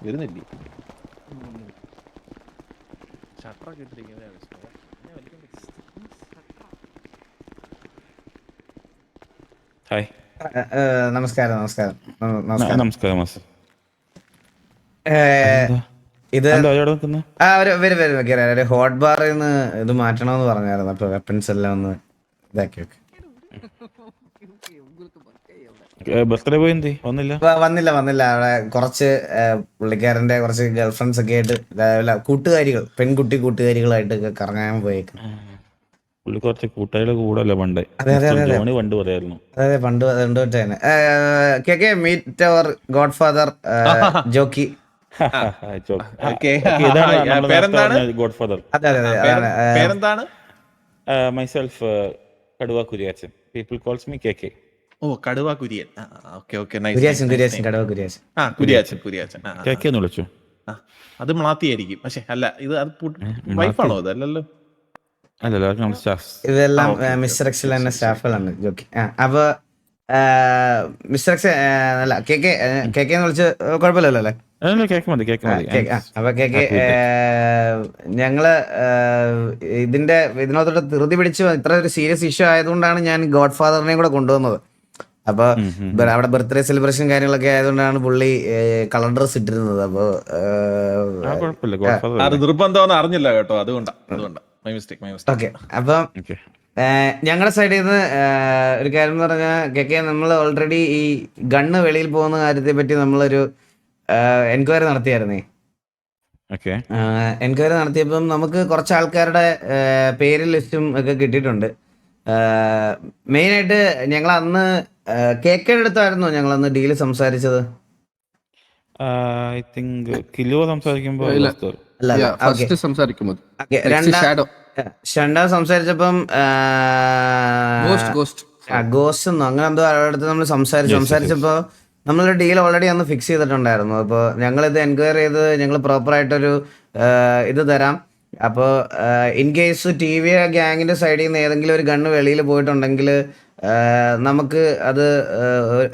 വരുന്നില്ലേ? ഹായ്. നമസ്കാരം നമസ്കാരം നമസ്കാരം മാസ്. ഇത് എന്താ ഒരു ഹോട്ട് ബാറിൽ നിന്ന് ഇത് മാറ്റണമെന്ന് പറഞ്ഞായിരുന്നു. അപ്പൊ വെപ്പൺസ് എല്ലാം ഒന്ന് ഇതാക്കി വെക്ക്. ബർത്ത്ഡേ പോയി എന്തേ വന്നില്ല? വന്നില്ല അവിടെ കുറച്ച് പുള്ളിക്കാരന്റെ കുറച്ച് ഗേൾഫ്രണ്ട്സ് ഒക്കെ ആയിട്ട് കൂട്ടുകാരികൾ കൂട്ടുകാരികളായിട്ട് കറങ്ങാൻ പോയേക്കും. പുള്ളി കുറച്ച് കൂട്ടുകാരുടെ കൂടല്ലേ പണ്ടേ. ജോണി പണ്ട് പറയായിരുന്നു. അതെ പണ്ട് തന്നെ. Meet our godfather jockey. Godfather. പേരെന്താണ്? മൈസെൽഫ് കടുവ Kuriachan. People calls me K. ഓ, കടുവ കുര്യൻ. കുര്യാച്ചൻ വിളിച്ചു. അത് മാത്തിയായിരിക്കും. പക്ഷെ അല്ല, ഇത് അത് വൈഫാണോ? അതല്ലല്ലോ. ഇതെല്ലാം മിസ്റ്റർ എക്സിൽ തന്നെ സ്റ്റാഫുകളാണ് ജോക്കി. അപ്പൊ മിസ്റ്റർ എക്സ് അല്ല കെ വിളിച്ച് കുഴപ്പമില്ലല്ലോ അല്ലേ? അപ്പൊ ഞങ്ങള് ഇതിനകത്തോട്ട് ധൃതി പിടിച്ച് ഇത്ര ഒരു സീരിയസ് ഇഷ്യൂ ആയതുകൊണ്ടാണ് ഞാൻ ഗോഡ് ഫാദറിനെയും കൂടെ കൊണ്ടുവന്നത്. അപ്പൊ അവിടെ ബർത്ത്ഡേ സെലിബ്രേഷൻ കാര്യങ്ങളൊക്കെ ആയതുകൊണ്ടാണ് പുള്ളി കളർ ഡ്രസ് ഇട്ടിരുന്നത്. അപ്പൊ അത് നിർബന്ധം അറിഞ്ഞില്ല കേട്ടോ, അതുകൊണ്ടാ. ഓക്കെ. അപ്പൊ ഞങ്ങളുടെ സൈഡിൽ നിന്ന് ഒരു കാര്യം എന്ന് പറഞ്ഞാൽ നമ്മൾ ഓൾറെഡി ഈ ഗണ്ണ് വെളിയിൽ പോകുന്ന കാര്യത്തെ പറ്റി നമ്മളൊരു എൻക്വയറി നടത്തിയായിരുന്നേ. എൻക്വയറി നടത്തിയപ്പം നമുക്ക് കുറച്ച് ആൾക്കാരുടെ പേര് ലിസ്റ്റും ഒക്കെ കിട്ടിയിട്ടുണ്ട്. മെയിനായിട്ട് ഞങ്ങൾ അന്ന് കേക്കയുടെ അടുത്തായിരുന്നു ഞങ്ങൾ അന്ന് ഡീല് സംസാരിച്ചത്. രണ്ടാമത് സംസാരിച്ചപ്പം ഗോസ്റ്റ് എന്നോ അങ്ങനെ എന്തോ അടുത്ത് നമ്മൾ സംസാരിച്ചപ്പോ നമ്മളൊരു ഡീൽ ഓൾറെഡി അന്ന് ഫിക്സ് ചെയ്തിട്ടുണ്ടായിരുന്നു. അപ്പോൾ ഞങ്ങളിത് എൻക്വയറി ചെയ്ത് ഞങ്ങൾ പ്രോപ്പറായിട്ടൊരു ഇത് തരാം. അപ്പോൾ ഇൻ കേസ് ടി വി ഗ്യാങ്ങിന്റെ സൈഡിൽ നിന്ന് ഏതെങ്കിലും ഒരു ഗണ്ണ് വെളിയിൽ പോയിട്ടുണ്ടെങ്കിൽ നമുക്ക് അത്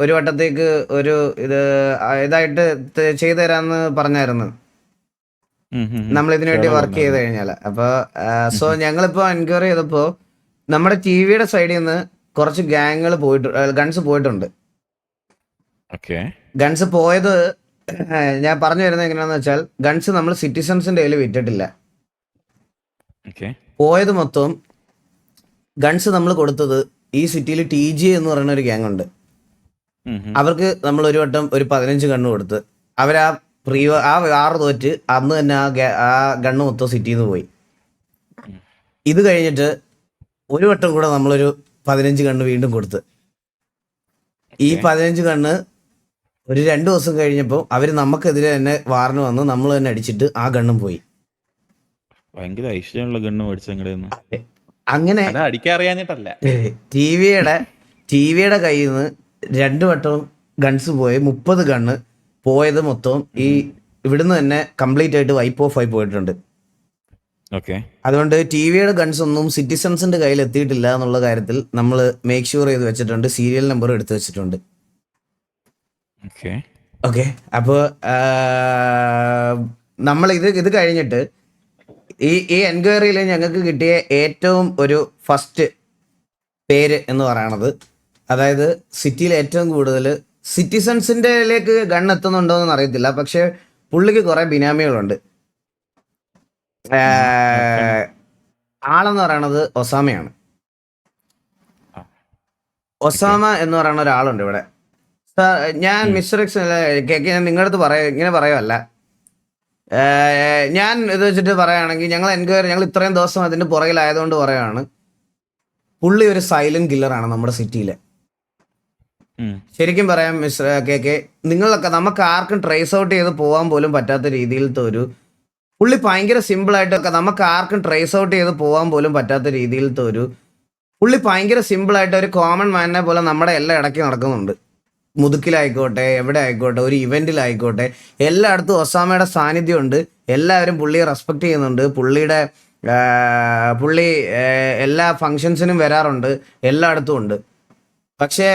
ഒരു വട്ടത്തേക്ക് ഒരു ഇതായിട്ട് ചെയ്തു തരാമെന്ന് പറഞ്ഞായിരുന്നു നമ്മൾ ഇതിനു വേണ്ടി വർക്ക് ചെയ്ത് കഴിഞ്ഞാൽ. അപ്പോൾ സോ ഞങ്ങളിപ്പോൾ എൻക്വയറി ചെയ്തപ്പോൾ നമ്മുടെ ടി വിയുടെ സൈഡിൽ നിന്ന് കുറച്ച് ഗൺസ് പോയിട്ടുണ്ട്. ഗൺസ് പോയത് ഞാൻ പറഞ്ഞു വരുന്നത് എങ്ങനെയാന്ന് വെച്ചാൽ, ഗൺസ് നമ്മൾ സിറ്റിസൺസിന്റെ കയ്യിൽ വിറ്റിട്ടില്ല. പോയത് മൊത്തം ഗൺസ് നമ്മൾ കൊടുത്തത് ഈ സിറ്റിയിൽ TG എന്ന് പറയുന്ന ഒരു ഗ്യാങ് ഉണ്ട്. അവർക്ക് നമ്മൾ ഒരു വട്ടം ഒരു 15 ഗണ്ണ് കൊടുത്ത് അവരാ ആ 6 തോറ്റ് അന്ന് തന്നെ ആ ഗണ്ണ് മൊത്തം സിറ്റിയിൽ നിന്ന് പോയി. ഇത് കഴിഞ്ഞിട്ട് ഒരു വട്ടം കൂടെ നമ്മളൊരു 15 ഗണ്ണ് വീണ്ടും കൊടുത്ത് ഈ 15 ഗണ്ണ് ഒരു 2 ദിവസം കഴിഞ്ഞപ്പോൾ അവര് നമുക്കെതിരെ തന്നെ വാറിന് വന്ന് നമ്മൾ തന്നെ അടിച്ചിട്ട് ആ ഗണ്ണും പോയി. ഭയങ്കര ഐശ്വര്യമുള്ള ഗണ്ണ് മേടിച്ച. അങ്ങനെ അടിക്കാറിയാഞ്ഞിട്ടല്ല, ടിവിയുടെ കയ്യിൽ നിന്ന് 2 വട്ടം ഗൺസ് പോയി 30 ഗണ്ണ് പോയത് മൊത്തം ഈ ഇവിടുന്ന് തന്നെ കംപ്ലീറ്റ് ആയിട്ട് വൈപ്പ് ഓഫ് ആയി പോയിട്ടുണ്ട്. അതുകൊണ്ട് ടിവിയുടെ ഗൺസ് ഒന്നും സിറ്റിസൺസിന്റെ കയ്യിൽ എത്തിയിട്ടില്ല എന്നുള്ള കാര്യത്തിൽ നമ്മൾ മേക്ക് ഷുവർ ചെയ്ത് വെച്ചിട്ടുണ്ട്. സീരിയൽ നമ്പർ എടുത്തു വെച്ചിട്ടുണ്ട്. ഓക്കെ. അപ്പോൾ നമ്മൾ ഇത് കഴിഞ്ഞിട്ട് ഈ എൻക്വയറിയിൽ ഞങ്ങൾക്ക് കിട്ടിയ ഏറ്റവും ഒരു ഫസ്റ്റ് പേര് എന്ന് പറയണത്, അതായത് സിറ്റിയിൽ ഏറ്റവും കൂടുതൽ സിറ്റിസൺസിൻ്റെലേക്ക് ഗൺ എത്തുന്നുണ്ടോ എന്ന് അറിയത്തില്ല, പക്ഷെ പുള്ളിക്ക് കുറെ ബിനാമികളുണ്ട്. ആളെന്ന് പറയണത് ഒസാമയാണ്. ഒസാമ എന്ന് പറയുന്ന ഒരാളുണ്ട് ഇവിടെ. ഞാൻ മിസ്റ്റർ എക്സ് നിങ്ങളുടെ അടുത്ത് ഇങ്ങനെ പറയുമല്ല, ഞാൻ ഇത് വെച്ചിട്ട് പറയുകയാണെങ്കിൽ ഞങ്ങൾ ഇത്രയും ദിവസം അതിന്റെ പുറകിലായതുകൊണ്ട് പറയുകയാണ്, പുള്ളി ഒരു സൈലന്റ് കില്ലറാണ് നമ്മുടെ സിറ്റിയിലെ. ശരിക്കും പറയാം മിസ്റ്റർ നിങ്ങളൊക്കെ നമുക്ക് ആർക്കും ട്രേസ് ഔട്ട് ചെയ്ത് പോകാൻ പോലും പറ്റാത്ത രീതിയിലത്തെ ഒരു പുള്ളി ഭയങ്കര സിമ്പിളായിട്ടൊക്കെ നമുക്ക് ആർക്കും ട്രേസ് ഔട്ട് ചെയ്ത് പോകാൻ പോലും പറ്റാത്ത രീതിയിലത്തെ ഒരു പുള്ളി ഭയങ്കര സിമ്പിളായിട്ട് ഒരു കോമൺ മാനിനെ പോലെ നമ്മുടെ എല്ലാം ഇടയ്ക്ക് നടക്കുന്നുണ്ട്. മുതുക്കിലായിക്കോട്ടെ, എവിടെ ആയിക്കോട്ടെ, ഒരു ഇവന്റിലായിക്കോട്ടെ, എല്ലായിടത്തും ഒസാമയുടെ സാന്നിധ്യമുണ്ട്. എല്ലാവരും പുള്ളിയെ റെസ്പെക്ട് ചെയ്യുന്നുണ്ട്. പുള്ളി എല്ലാ ഫങ്ഷൻസിനും വരാറുണ്ട്, എല്ലായിടത്തും ഉണ്ട്. പക്ഷേ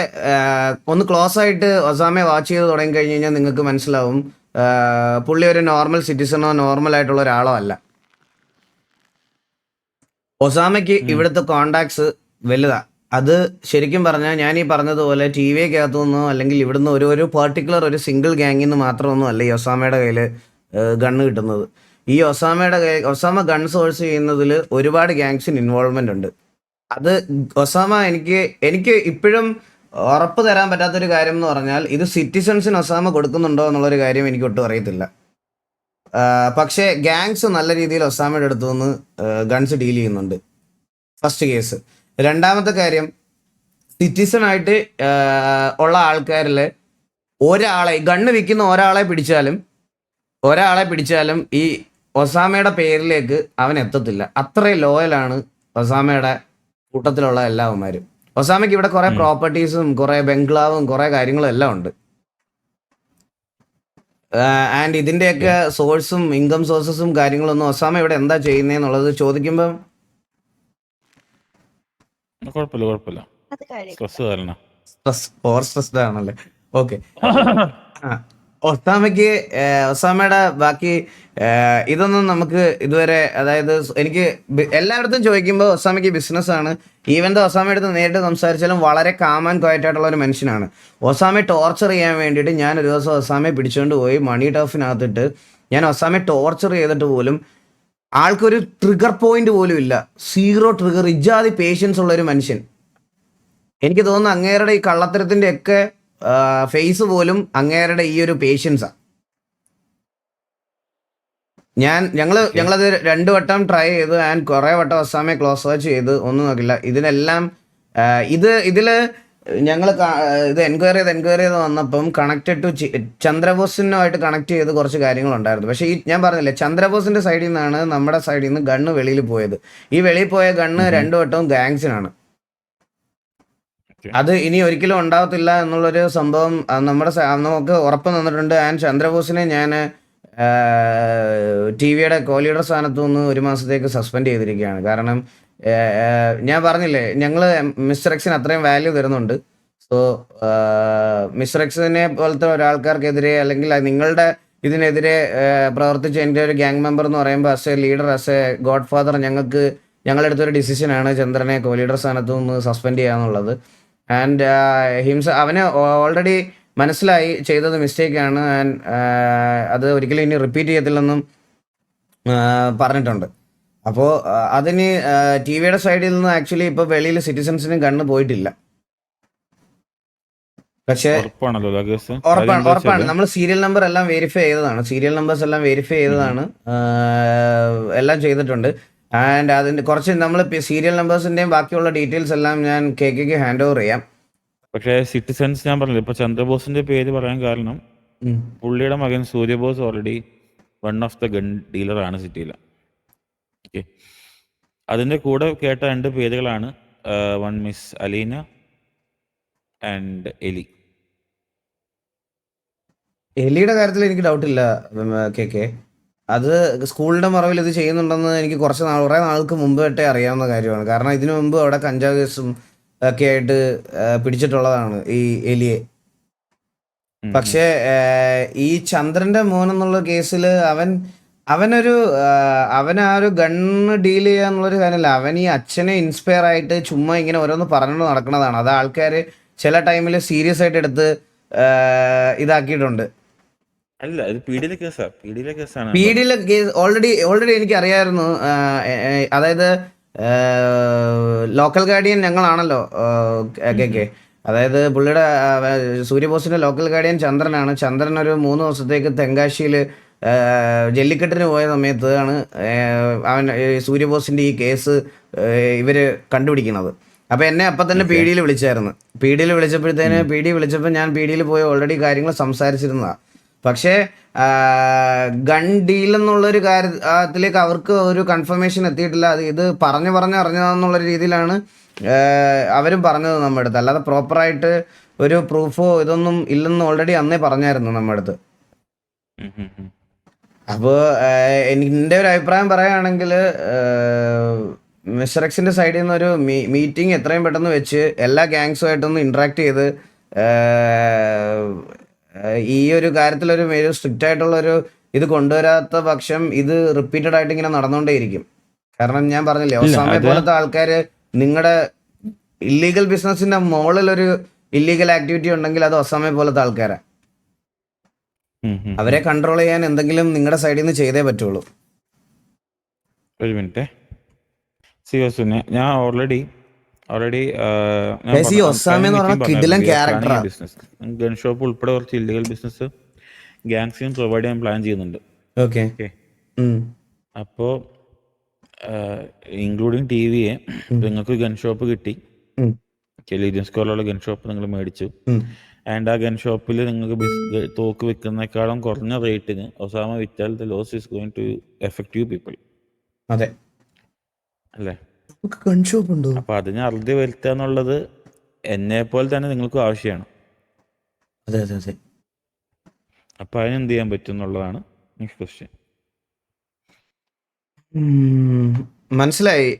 ഒന്ന് ക്ലോസ് ആയിട്ട് ഒസാമയെ വാച്ച് ചെയ്ത് തുടങ്ങി കഴിഞ്ഞ് കഴിഞ്ഞാൽ നിങ്ങൾക്ക് മനസ്സിലാവും പുള്ളി ഒരു നോർമൽ സിറ്റിസണോ നോർമൽ ആയിട്ടുള്ള ഒരാളോ അല്ല. ഒസാമയ്ക്ക് ഇവിടുത്തെ കോണ്ടാക്ട്സ് വലുതാ. അത് ശരിക്കും പറഞ്ഞാൽ ഞാൻ ഈ പറഞ്ഞതുപോലെ ടി വിക്കകത്തു നിന്നോ അല്ലെങ്കിൽ ഇവിടുന്ന് ഒരു പെർട്ടിക്കുലർ ഒരു സിംഗിൾ ഗ്യാങ്ങിൽ നിന്ന് മാത്രമൊന്നും അല്ല ഈ ഒസാമയുടെ കയ്യിൽ ഗണ്ണ് കിട്ടുന്നത്. ഈ ഒസാമ ഗൺ സോഴ്സ് ചെയ്യുന്നതിൽ ഒരുപാട് ഗ്യാങ്സിന് ഇൻവോൾവ്മെന്റ് ഉണ്ട്. അത് ഒസാമ എനിക്ക് ഇപ്പോഴും ഉറപ്പ് തരാൻ പറ്റാത്തൊരു കാര്യം എന്ന് പറഞ്ഞാൽ ഇത് സിറ്റിസൺസിന് ഒസാമ കൊടുക്കുന്നുണ്ടോ എന്നുള്ളൊരു കാര്യം എനിക്ക് ഒട്ടും അറിയത്തില്ല. പക്ഷേ ഗ്യാങ്സ് നല്ല രീതിയിൽ ഒസാമയുടെ അടുത്തു നിന്ന് ഗൺസ് ഡീൽ ചെയ്യുന്നുണ്ട്. First case. രണ്ടാമത്തെ കാര്യം, സിറ്റിസൺ ആയിട്ട് ഉള്ള ആൾക്കാരിൽ ഒരാളെ ഗണ്ണ് വിൽക്കുന്ന ഒരാളെ പിടിച്ചാലും ഈ ഒസാമയുടെ പേരിലേക്ക് അവൻ എത്തത്തില്ല. അത്രയും ലോയലാണ് ഒസാമയുടെ കൂട്ടത്തിലുള്ള എല്ലാവന്മാരും. ഒസാമയ്ക്ക് ഇവിടെ കുറെ പ്രോപ്പർട്ടീസും കുറെ ബംഗ്ലാവും കുറെ കാര്യങ്ങളും എല്ലാം ഉണ്ട്. ആൻഡ് ഇതിന്റെയൊക്കെ സോഴ്സും ഇൻകം സോഴ്സസും കാര്യങ്ങളൊന്നും ഒസാമ ഇവിടെ എന്താ ചെയ്യുന്നതെന്നുള്ളത് ചോദിക്കുമ്പോൾ കുഴപ്പമില്ല സ്ട്രെസ് കാരണം സ്ട്രെസ്ഡ് ആണല്ലേ. ഓക്കെ. ഒസാമയുടെ ബാക്കി ഇതൊന്നും നമുക്ക് ഇതുവരെ, അതായത് എനിക്ക് എല്ലായിടത്തും ചോദിക്കുമ്പോൾ ഒസാമയ്ക്ക് ബിസിനസ്സാണ്. ഈവൻ ദ ഒസാമയുടെ അടുത്ത് നേരിട്ട് സംസാരിച്ചാലും വളരെ കാം ആൻഡ് ക്വയറ്റ് ആയിട്ടുള്ള ഒരു മനുഷ്യനാണ്. ഒസാമയെ ടോർച്ചർ ചെയ്യാൻ വേണ്ടിയിട്ട് ഞാൻ ഒരു ദിവസം ഒസാമയെ പിടിച്ചുകൊണ്ട് പോയി മണി ടഫിനകത്തിട്ട് ഞാൻ ഒസാമയെ ടോർച്ചർ ചെയ്തിട്ട് പോലും ആൾക്കൊരു ട്രിഗർ പോയിന്റ് പോലും ഇല്ല. 0 ട്രിഗർ. ഇജാതി പേഷ്യൻസ് ഉള്ള ഒരു മനുഷ്യൻ. എനിക്ക് തോന്നുന്നു അങ്ങേരുടെ ഈ കള്ളത്തരത്തിന്റെ ഒക്കെ ഫേസ് പോലും അങ്ങേരുടെ ഈ ഒരു പേഷ്യൻസാണ്. ഞങ്ങളത് 2 വട്ടം ട്രൈ ചെയ്തു ആൻഡ് കുറെ വട്ടം ഒസാമയെ ക്ലോസ് വാച്ച് ചെയ്ത് ഒന്നും നോക്കില്ല. ഇതിനെല്ലാം ഇതില് ഞങ്ങൾ ഇത് എൻക്വയറി ചെയ്ത് വന്നപ്പം കണക്റ്റഡ് ടു ചന്ദ്രബോസിനുമായിട്ട് കണക്ട് ചെയ്ത് കുറച്ച് കാര്യങ്ങളുണ്ടായിരുന്നു. പക്ഷേ ഈ ഞാൻ പറഞ്ഞില്ലേ, ചന്ദ്രബോസിന്റെ സൈഡിൽ നിന്നാണ് നമ്മുടെ സൈഡിൽ നിന്ന് ഗണ്ണ് വെളിയിൽ പോയത്. ഈ വെളിയിൽ പോയ ഗണ്ണ് 2 വട്ടവും ഗാങ്സിനാണ്. അത് ഇനി ഒരിക്കലും ഉണ്ടാവത്തില്ല എന്നുള്ളൊരു സംഭവം നമുക്ക് ഉറപ്പ് തന്നിട്ടുണ്ട്. ആൻഡ് ചന്ദ്രബോസിനെ ഞാൻ ടിവിയുടെ കോലീഡർ സ്ഥാനത്തു നിന്ന് 1 മാസത്തേക്ക് സസ്പെൻഡ് ചെയ്തിരിക്കുകയാണ്. കാരണം ഞാൻ പറഞ്ഞില്ലേ, ഞങ്ങൾ മിസ്റ്റർ എക്സിന് അത്രയും വാല്യൂ തരുന്നുണ്ട്. സോ മിസ്റ്റർ എക്സിനെ പോലത്തെ ഒരാൾക്കാർക്കെതിരെ അല്ലെങ്കിൽ നിങ്ങളുടെ ഇതിനെതിരെ പ്രവർത്തിച്ച എൻ്റെ ഒരു ഗ്യാങ് മെമ്പർ എന്ന് പറയുമ്പോൾ as A leader, as A God father, ഞങ്ങളുടെ അടുത്തൊരു ഡിസിഷനാണ് ചന്ദ്രനെ കോലീഡർ സ്ഥാനത്തു നിന്ന് സസ്പെൻഡ് ചെയ്യാന്നുള്ളത്. ആൻഡ് അവന് ഓൾറെഡി മനസ്സിലായി ചെയ്തത് മിസ്റ്റേക്കാണ്. ആൻഡ് അത് ഒരിക്കലും ഇനി റിപ്പീറ്റ് ചെയ്യത്തില്ലെന്നും പറഞ്ഞിട്ടുണ്ട്. അപ്പോൾ അതിന് ടി വിയുടെ സൈഡിൽ നിന്ന് ആക്ച്വലി ഇപ്പോൾ വെളിയിൽ സിറ്റിസൺസിന് ഗണ്ണ് പോയിട്ടില്ല. പക്ഷേ ഉറപ്പാണ്. നമ്മൾ സീരിയൽ നമ്പർ എല്ലാം വെരിഫൈ ചെയ്തതാണ്. എല്ലാം ചെയ്തിട്ടുണ്ട്. ആൻഡ് അതിന്റെ കുറച്ച് നമ്മൾ സീരിയൽ നമ്പേഴ്സിന്റെയും ബാക്കിയുള്ള ഡീറ്റെയിൽസ് എല്ലാം ഞാൻ കെക്ക് ഹാൻഡ് ഓവർ ചെയ്യാം. പക്ഷേ സിറ്റിസൺസ് ഞാൻ പറഞ്ഞില്ല, ഇപ്പൊ ചന്ദ്രബോസിന്റെ പേര് പറയാൻ കാരണം പുള്ളിയുടെ മകൻ സൂര്യബോസ് already one of the gun ഡീലറാണ് സിറ്റിയിൽ. ഓക്കെ, അതിന്റെ കൂടെ കേട്ട 2 പേരുകളാണ് വൺ മിസ് അലീന ആൻഡ് എലി. എലിയുടെ കാര്യത്തിൽ എനിക്ക് ഡൗട്ടില്ല കെ. അത് സ്കൂളിന്റെ മറവിൽ ഇത് ചെയ്യുന്നുണ്ടെന്ന് എനിക്ക് കുറേ നാൾക്ക് മുമ്പ് തൊട്ടേ അറിയാവുന്ന കാര്യമാണ്. കാരണം ഇതിനു മുമ്പ് അവിടെ കഞ്ചാവ് കേസും ഒക്കെ ആയിട്ട് പിടിച്ചിട്ടുള്ളതാണ് ഈ എലിയെ. പക്ഷേ ഈ ചന്ദ്രന്റെ മോൻ എന്നുള്ള കേസിൽ അവൻ ആ ഒരു ഗണ്ണ് ഡീൽ ചെയ്യാന്നുള്ളൊരു കാര്യമല്ല. അവൻ ഈ അച്ഛനെ ഇൻസ്പയർ ആയിട്ട് ചുമ്മാ ഇങ്ങനെ ഓരോന്ന് പറഞ്ഞുകൊണ്ട് നടക്കുന്നതാണ്. അത് ആൾക്കാർ ചില ടൈമിൽ സീരിയസ് ആയിട്ട് എടുത്ത് ഇതാക്കിയിട്ടുണ്ട്. അല്ല, ഇത് പീഡിയിലെ കേസാണ്. പീഡിയിലെ കേസ് ഓൾറെഡി എനിക്ക് അറിയായിരുന്നു. അതായത് ലോക്കൽ ഗാർഡിയൻ ഞങ്ങളാണല്ലോ കെ. അതായത് പുള്ളിയുടെ സൂര്യബോസിന്റെ ലോക്കൽ ഗാർഡിയൻ ചന്ദ്രനാണ്. ചന്ദ്രൻ ഒരു 3 ദിവസത്തേക്ക് തെങ്കാശിയിൽ ജല്ലിക്കെട്ടിന് പോയ സമയത്ത് ആണ് അവൻ സൂര്യബോസിന്റെ ഈ കേസ് ഇവര് കണ്ടുപിടിക്കുന്നത്. അപ്പൊ എന്നെ അപ്പം തന്നെ പി ഡിയിൽ വിളിച്ചായിരുന്നു. പി ഡിയിൽ വിളിച്ചപ്പോൾ ഞാൻ പി ഡിയിൽ പോയി ഓൾറെഡി കാര്യങ്ങൾ സംസാരിച്ചിരുന്നതാണ്. പക്ഷേ ഗൺ ഡീൽ എന്നുള്ളൊരു കാര്യത്തിലേക്ക് അവർക്ക് ഒരു കൺഫർമേഷൻ എത്തിയിട്ടില്ല. ഇത് അറിഞ്ഞതാന്നുള്ളൊരു രീതിയിലാണ് അവരും പറഞ്ഞത് നമ്മുടെ അടുത്ത്. അല്ലാതെ പ്രോപ്പറായിട്ട് ഒരു പ്രൂഫോ ഇതൊന്നും ഇല്ലെന്ന് ഓൾറെഡി അന്നേ പറഞ്ഞായിരുന്നു നമ്മുടെ അടുത്ത്. അപ്പോൾ എൻ്റെ ഒരു അഭിപ്രായം പറയുകയാണെങ്കിൽ മിസ്റ്റർ എക്സിന്റെ സൈഡിൽ നിന്ന് ഒരു മീറ്റിംഗ് എത്രയും പെട്ടെന്ന് വെച്ച് എല്ലാ ഗ്യാങ്സുമായിട്ടൊന്ന് ഇന്ററാക്ട് ചെയ്ത് ഈ ഒരു കാര്യത്തിലൊരു സ്ട്രിക്റ്റ് ആയിട്ടുള്ളൊരു ഇത് കൊണ്ടുവരാത്ത പക്ഷം ഇത് റിപ്പീറ്റഡ് ആയിട്ട് ഇങ്ങനെ നടന്നുകൊണ്ടേയിരിക്കും. കാരണം ഞാൻ പറഞ്ഞില്ലേ, ഇല്ല ഒസാമയെ അത് പോലത്തെ ആൾക്കാര് നിങ്ങളുടെ ഇല്ലീഗൽ ബിസിനസിന്റെ മുകളിലൊരു ഇല്ലീഗൽ ആക്ടിവിറ്റി ഉണ്ടെങ്കിൽ അത് ഒസാമയെ പോലത്തെ ആൾക്കാരാ. ഉം, ഉം, അവരെ ഉം. കൺട്രോൾ ചെയ്യാൻ എന്തെങ്കിലും നിങ്ങളുടെ സൈഡിൽ നിന്ന് ചെയ്തേ പറ്റുള്ളൂ. ഒരു മിനിറ്റ് സിയോസുനെ ഞാൻ ഓൾറെഡി ഞാൻ ഗൈസ്, ഈ കഴിഞ്ഞ ഒസാമ എന്ന് മീറ്റിംഗ് പറഞ്ഞ പറഞ്ഞായിരുന്നു കിടിലൻ വി ആർ പ്ലാനിങ് ക്യാരക്ടറാ. A business. ഗൺ ഷോപ്പ് ഉൾപ്പെടെ കുറച്ച് ഇല്ലീഗൽ ബിസിനസ് ഗ്യാങ്സിനും പ്രൊവൈഡ് ചെയ്യാൻ പ്ലാൻ ചെയ്യുന്നുണ്ട്. ഓക്കെ. ഓക്കെ, അപ്പോൾ ഇൻക്ലൂഡിങ് ടി വിയെ നിങ്ങൾക്ക് ഗൺ ഷോപ്പ് കിട്ടി. ലീജിയൻ സ്ക്വയറിലുള്ള ഗൺ ഷോപ്പ് നിങ്ങൾ മേടിച്ചു. ആൻഡ് ആ ഗൺ ഷോപ്പിൽ നിങ്ങൾക്ക് തോക്ക് വിൽക്കുന്നേക്കാളും കുറഞ്ഞ റേറ്റിന് ഒസാമ വിറ്റാൽ the loss is going to affect you people. അതെ, അല്ലേ? ഗൺ ഷോപ്പ് ഉണ്ടോ? അപ്പോൾ അതിന് അറുതി വരുത്തുക എന്നുള്ളത് എന്നെപ്പോലെ തന്നെ നിങ്ങൾക്കും ആവശ്യമാണ്. അതെ അതെ അതെ. അപ്പോൾ അതിന് എന്ത് ചെയ്യാൻ പറ്റും എന്നുള്ളതാണ് നെക്സ്റ്റ് ക്വസ്റ്റ്യൻ. മനസ്സിലായി.